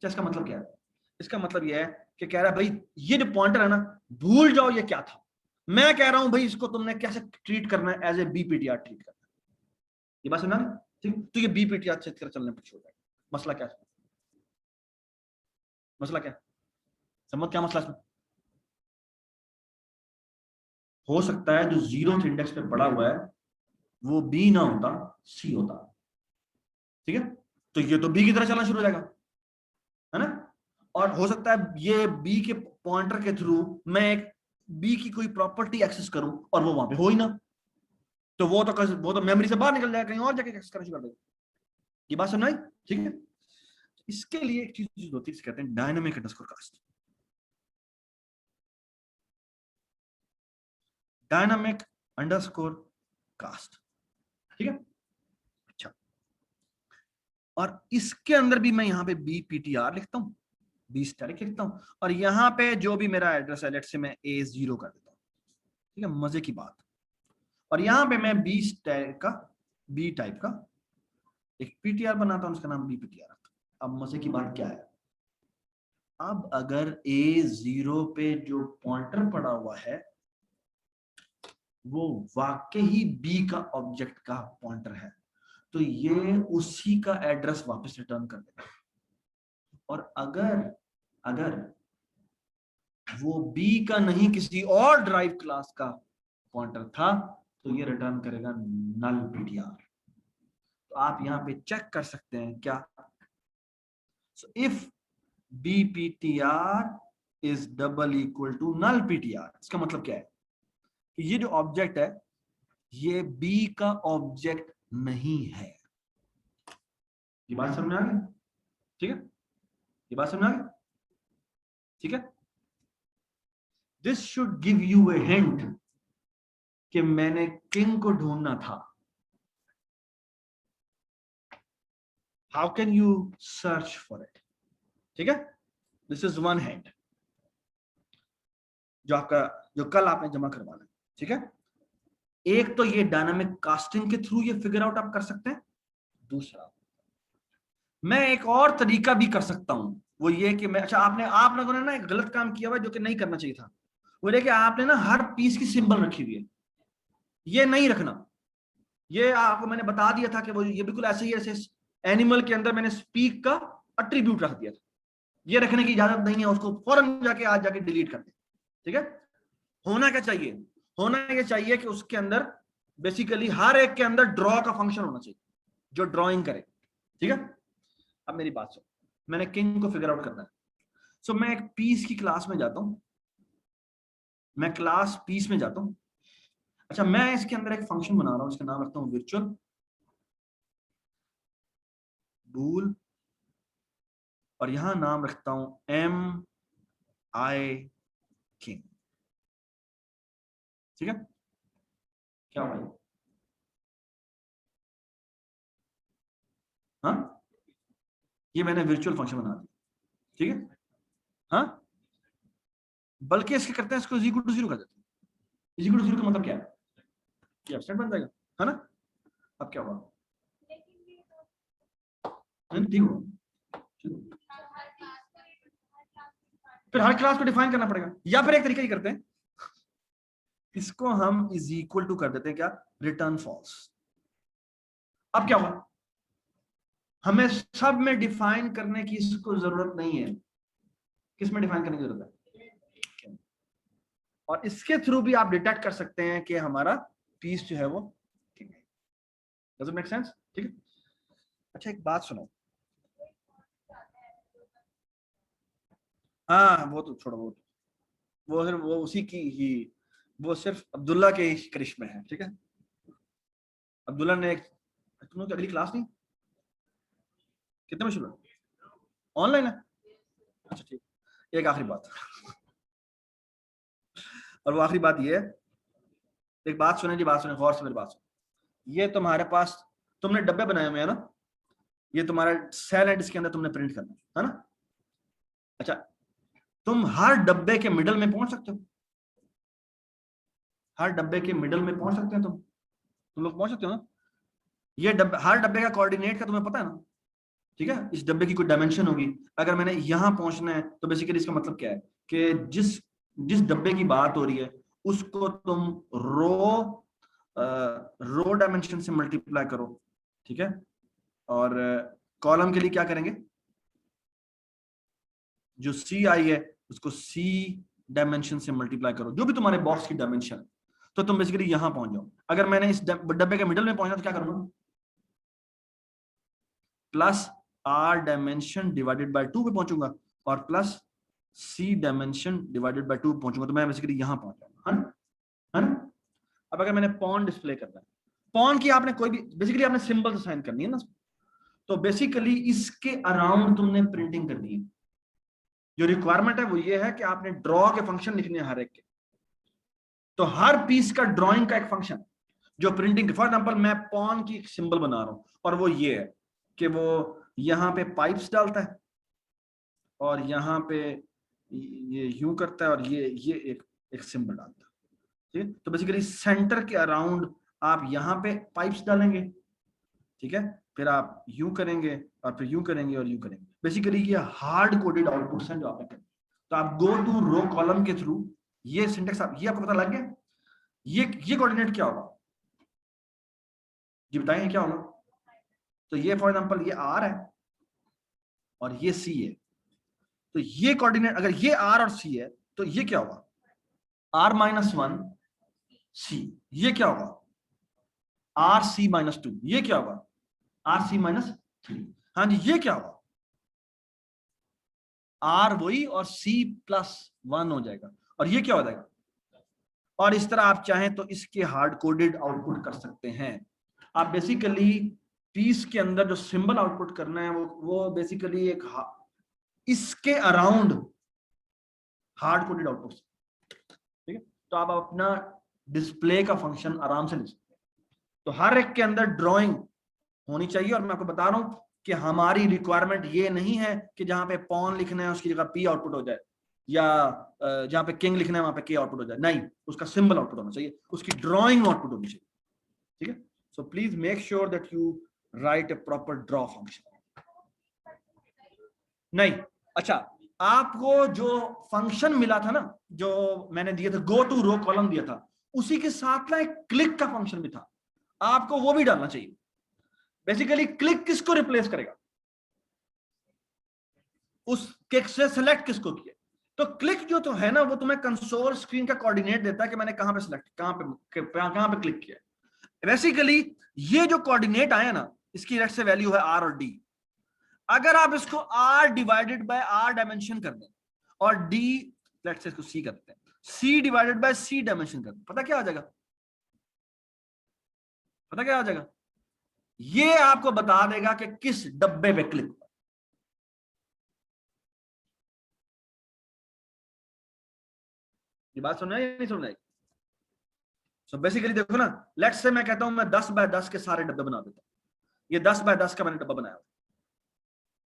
तो इसका मतलब क्या है, इसका मतलब यह है कि कह रहा है भाई ये जो पॉइंटर है ना, भूल जाओ ये क्या था, मैं कह रहा हूं भाई इसको तुमने कैसे ट्रीट करना है, एज ए BPTR ट्रीट करना है, ये बात समझा? ठीक, तो ये बीपीटीआर से चलने पर छोड़ जाएगा। मसला क्या है? मसला क्या? समझ क्या मसला इसमें? हो सकता है जो 0th इंडेक्स पे पड़ा हुआ है वो बी ना होता, सी होता। ठीक है, तो ये तो बी की तरह चलना शुरू हो जाएगा, है ना? और हो सकता है ये बी के पॉइंटर के थ्रू मैं एक बी की कोई प्रॉपर्टी एक्सेस करूं और वो वहां पे हो ही ना, तो वो तो मेमोरी से बाहर निकल जाएगा, कहीं और जाके एक्सेस करना शुरू कर देगा। ये बात समझ आई? ठीक है, इसके लिए एक चीज होती है, कहते हैं dynamic underscore cast. Dynamic underscore cast, ठीक है। अच्छा, और इसके अंदर भी मैं यहाँ पे बीपीटीआर लिखता हूँ, बी स्टैटिक लिखता हूँ, और यहाँ पे जो भी मेरा एड्रेस है, लेट्स से मैं A0 कर देता हूँ, ठीक है, मजे की बात। और यहाँ पे मैं बी स्टैटिक का, बी टाइप का एक पीटीआर बनाता हूँ, उसका नाम बीपीटीआर। अब मजे की बात क्या है, अब अगर A0 पे जो पॉइंटर पड़ा हुआ है वो वाकई ही बी का ऑब्जेक्ट का पॉइंटर है, तो ये उसी का एड्रेस वापस रिटर्न कर देगा। और अगर वो बी का नहीं किसी और ड्राइव क्लास का पॉइंटर था तो ये रिटर्न करेगा नल पीटीआर। तो आप यहां पे चेक कर सकते हैं क्या, so if bptr is double equal to null ptr, इसका मतलब क्या है कि ये जो ऑब्जेक्ट है ये बी का ऑब्जेक्ट नहीं है। ये बात समझ में आ गई? ठीक है, ये बात समझ में आ गई? ठीक है, this should give U a hint कि मैंने किंग को ढूंढना था। How can you search for it? ठीक है, दिस इज वन हिंट जो कल आपने जमा करवाना है। ठीक है, एक तो ये डायनामिक कास्टिंग के थ्रू ये फिगर आउट आप कर सकते हैं। दूसरा, मैं एक और तरीका भी कर सकता हूं, वो ये कि मैं, अच्छा आप लोगों ने ना एक गलत काम किया हुआ जो कि नहीं करना चाहिए था, वो ये कि आपने ना हर पीस की सिंबल रखी हुई है, ये नहीं रखना। ये आपको मैंने बता दिया था कि वो ये बिल्कुल ऐसे ही, ऐसे एनिमल के अंदर मैंने स्पीक का अट्रीब्यूट रख दिया था, ये रखने की इजाजत नहीं है, उसको फौरन जाके आज जाके डिलीट कर दे। ठीक है, होना क्या चाहिए, होना ये चाहिए कि उसके अंदर बेसिकली हर एक के अंदर ड्रॉ का फंक्शन होना चाहिए जो ड्रॉइंग करे। ठीक है, अब मेरी बात सुन, मैंने किंग को फिगर आउट करना है, सो मैं एक पीस की क्लास में जाता हूं, मैं क्लास पीस में जाता हूं। अच्छा, मैं इसके अंदर एक फंक्शन बना रहा हूं, इसका नाम रखता हूं वर्चुअल बूल, और यहां नाम रखता हूं एम आई किंग। ठीक है, क्या भाई? हाँ, ये मैंने वर्चुअल फंक्शन बना दिया। ठीक है, हाँ, बल्कि इसके करते हैं, इसको इक्वल टू 0 कर देते हैं। इक्वल टू 0 का मतलब क्या है, ये एब्स्ट्रैक्ट बन जाएगा, है ना? अब क्या हुआ? ठीक हुआ, फिर हर क्लास को डिफाइन करना पड़ेगा, या फिर एक तरीका ही करते हैं, इसको हम इज इक्वल टू कर देते हैं क्या, रिटर्न फॉल्स। अब क्या हुआ, हमें सब में डिफाइन करने की इसको जरूरत नहीं है, किस में डिफाइन करने की जरूरत है, और इसके थ्रू भी आप डिटेक्ट कर सकते हैं कि हमारा पीस जो है वो ठीक है। Does it make sense? ठीक है, अच्छा एक बात सुनो, हाँ वो तो छोड़ो, वो सिर्फ वो उसी की ही, वो सिर्फ अब्दुल्ला के ही करिश्मे है। ठीक है, अब्दुल्ला ने तुम लोग की अगली क्लास नहीं कितने में शुरू है, ऑनलाइन है? अच्छा ठीक, एक आखिरी बात, और वो आखिरी बात ये है, एक बात सुने जी, बात सुने गौर से, मेरी बात सुने, ये तुम्हारे पास तुमने डब्बे बनाए हुए हैं ना, ये तुम्हारा सेल है जिसके अंदर तुमने प्रिंट करना है ना। अच्छा, तुम हर डब्बे के मिडल में पहुंच सकते हो, हर डब्बे के मिडल में पहुंच सकते हैं तुम लोग पहुंच सकते हो ना। ये डब्बे, हर डब्बे का कोऑर्डिनेट का तुम्हें पता है ना। ठीक है, इस डब्बे की कोई डायमेंशन होगी, अगर मैंने यहां पहुंचना है तो बेसिकली इसका मतलब क्या है कि जिस जिस डब्बे की बात हो रही है उसको तुम रो डायमेंशन से मल्टीप्लाई करो, ठीक है, और कॉलम के लिए क्या करेंगे, जो सी आई है उसको सी डायमेंशन से मल्टीप्लाई करो, जो भी तुम्हारे बॉक्स की डायमेंशन, तो तुम बेसिकली यहां पहुंच जाओ। अगर मैंने इस डब्बे के मिडिल में पहुंचना तो क्या करूंगा, plus R dimension divided by 2 पे पहुंचूंगा, और plus C dimension divided by 2 पहुंचूंगा, तो मैं बेसिकली यहां पहुंच जाऊंगा, है ना। अब अगर मैंने पॉन डिस्प्ले करना है, पॉन की आपने कोई भी बेसिकली आपने सिंबल असाइन करनी है ना, तो बेसिकली इसके अराउंड तुमने प्रिंटिंग करनी है। जो रिक्वायरमेंट है वो ये है कि आपने ड्रॉ के फंक्शन लिखने हैं हर एक के, तो हर पीस का ड्राइंग का एक फंक्शन जो प्रिंटिंग, फॉर एग्जांपल मैं पॉन की एक सिंबल बना रहा हूं, और वो ये है कि वो यहां पे पाइप्स डालता है और यहां पे ये यूं करता है और ये एक सिंबल डालता है, ठीक है। तो बेसिकली सेंटर के अराउंड आप यहां पे पाइप्स डालेंगे, ठीक है, फिर आप यूं करेंगे और फिर यूं करेंगे और यूं करेंगे, बेसिकली ये हार्ड कोडेड आउटपुट्स हैं जो आपने करने। तो आप गो टू रो कॉलम के थ्रू ये सिंटेक्स, आप ये आपको पता लग गया, ये कोऑर्डिनेट क्या होगा, ये बताएंगे क्या होगा। तो ये फॉर एग्जांपल ये आर है और ये सी है, तो ये कोऑर्डिनेट अगर ये आर और सी है तो ये क्या होगा, R-1 सी, ये क्या होगा RC-2, ये क्या होगा RC-3, हाँ जी, ये क्या होगा R वही और C+1 हो जाएगा, और ये क्या हो जाएगा। और इस तरह आप चाहें तो इसके हार्ड कोडेड आउटपुट कर सकते हैं। आप बेसिकली पीस के अंदर जो सिंबल आउटपुट करना है वो बेसिकली एक इसके अराउंड हार्ड कोडेड आउटपुट, ठीक है। तो आप अपना डिस्प्ले का फंक्शन आराम से लिख सकते हैं। तो हर एक के अंदर ड्राइंग होनी चाहिए, और मैं आपको बता रहा हूं कि हमारी रिक्वायरमेंट ये नहीं है कि जहां पे पॉन लिखना है उसकी जगह पी आउटपुट हो जाए, या जहां पे किंग लिखना है वहां पे के आउटपुट हो जाए, नहीं, उसका सिंबल आउटपुट होना चाहिए, उसकी ड्राइंग आउटपुट होनी चाहिए, ठीक है। So please make sure that you right A proper draw function. नहीं, अच्छा, आपको जो फंक्शन मिला था ना, जो मैंने दिया था, गो टू रो कॉलम दिया था, उसी के साथ ना एक क्लिक का फंक्शन भी था, आपको वो भी डालना चाहिए। बेसिकली क्लिक किसको रिप्लेस करेगा, उस क्लिक से सेलेक्ट किसको किया, तो क्लिक जो तो है ना वो तुम्हें कंसोल स्क्रीन का कोऑर्डिनेट देता है कि मैंने कहां पे सिलेक्ट, कहां पे क्लिक किया। बेसिकली ये जो कोऑर्डिनेट आया ना, इसकी लेट्स से वैल्यू है आर और डी। अगर आप इसको R divided by R dimension कर दें और डी लेट्स से इसको सी करते हैं, C divided by C dimension कर दें, पता क्या आ जाएगा, पता क्या आ जाएगा, ये आपको बता देगा कि किस डब्बे पे क्लिक। ये बात सुनना है या नहीं सुनना है। सो बेसिकली देखो ना, लेट्स से मैं कहता हूं मैं 10 बाय 10 के सारे डब्बे बना देता हूं, ये 10 बाय 10 का मैंने डब्बा बनाया,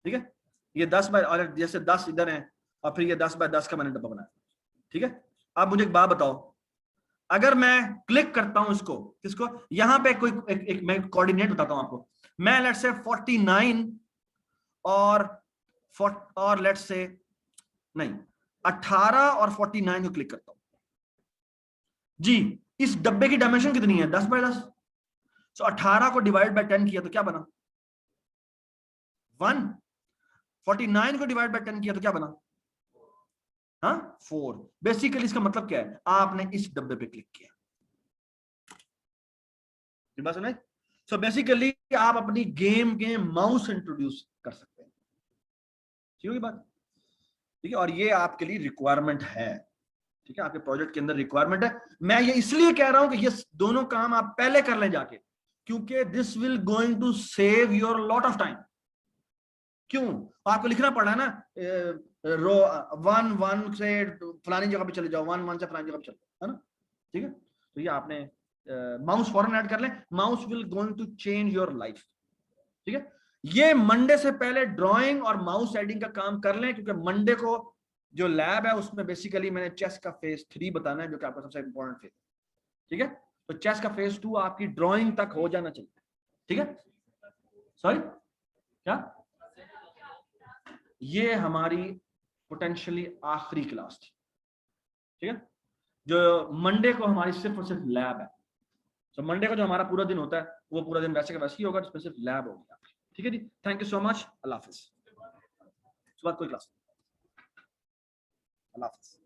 ठीक है, ये 10 बाय, और जैसे 10 इधर है और फिर ये 10 बाय 10 का मैंने डब्बा बनाया, ठीक है। आप मुझे एक बात बताओ, अगर मैं क्लिक करता हूं इसको, किसको, यहां पे कोई एक मैं कोऑर्डिनेट बताता हूं आपको, मैं लेट्स से 49 और लेट्स से नहीं 18 और 49 को क्लिक करता हूं जी, इस डब्बे की डायमेंशन कितनी है, 10 बाय 10। सो 18 को डिवाइड बाय 10 किया तो क्या बना 1, 49 को डिवाइड बाय 10 किया तो क्या बना, हाँ 4। बेसिकली इसका मतलब क्या है, आपने इस डब्बे पे क्लिक किया, बात सुना। सो बेसिकली आप अपनी गेम के माउस इंट्रोड्यूस कर सकते हैं, ठीक है बात, ठीक है, और ये आपके लिए रिक्वायरमेंट है, ठीक है, आपके प्रोजेक्ट के अंदर रिक्वायरमेंट है। मैं ये इसलिए कह रहा हूं कि ये दोनों काम आप पहले कर लें जाके, क्योंकि this will going to save your lot of time. क्यों, आपको लिखना पड़ा है ना, रो 1 से फलानी जगह पे चले जाओ, 1 से फलानी जगह पे चले जाओ, है ना, ठीक है। तो ये आपने माउस फॉरन ऐड कर लें, mouse will going to change your life, ठीक है। ये मंडे से पहले ड्राइंग और माउस एडिंग का काम कर लें, क्योंकि मंडे को जो लैब है उसमें बेसिकली मैंने चेस का फेज 3 बताना है, जो कि आपका सबसे इंपॉर्टेंट फेज, ठीक है। तो चेस का फेज 2 आपकी ड्राइंग तक हो जाना चाहिए, ठीक है। सॉरी क्या, ये हमारी पोटेंशियली आखिरी क्लास थी, ठीक है, जो मंडे को हमारी सिर्फ और सिर्फ लैब है। तो मंडे को जो हमारा पूरा दिन होता है वो पूरा दिन वैसे का वैसे ही होगा, जिसमें सिर्फ लैब होगी। ठीक है जी, थैंक यू सो मच, अल्लाह हाफिज। सुबह कोई क्लास, अल्लाह हाफिज।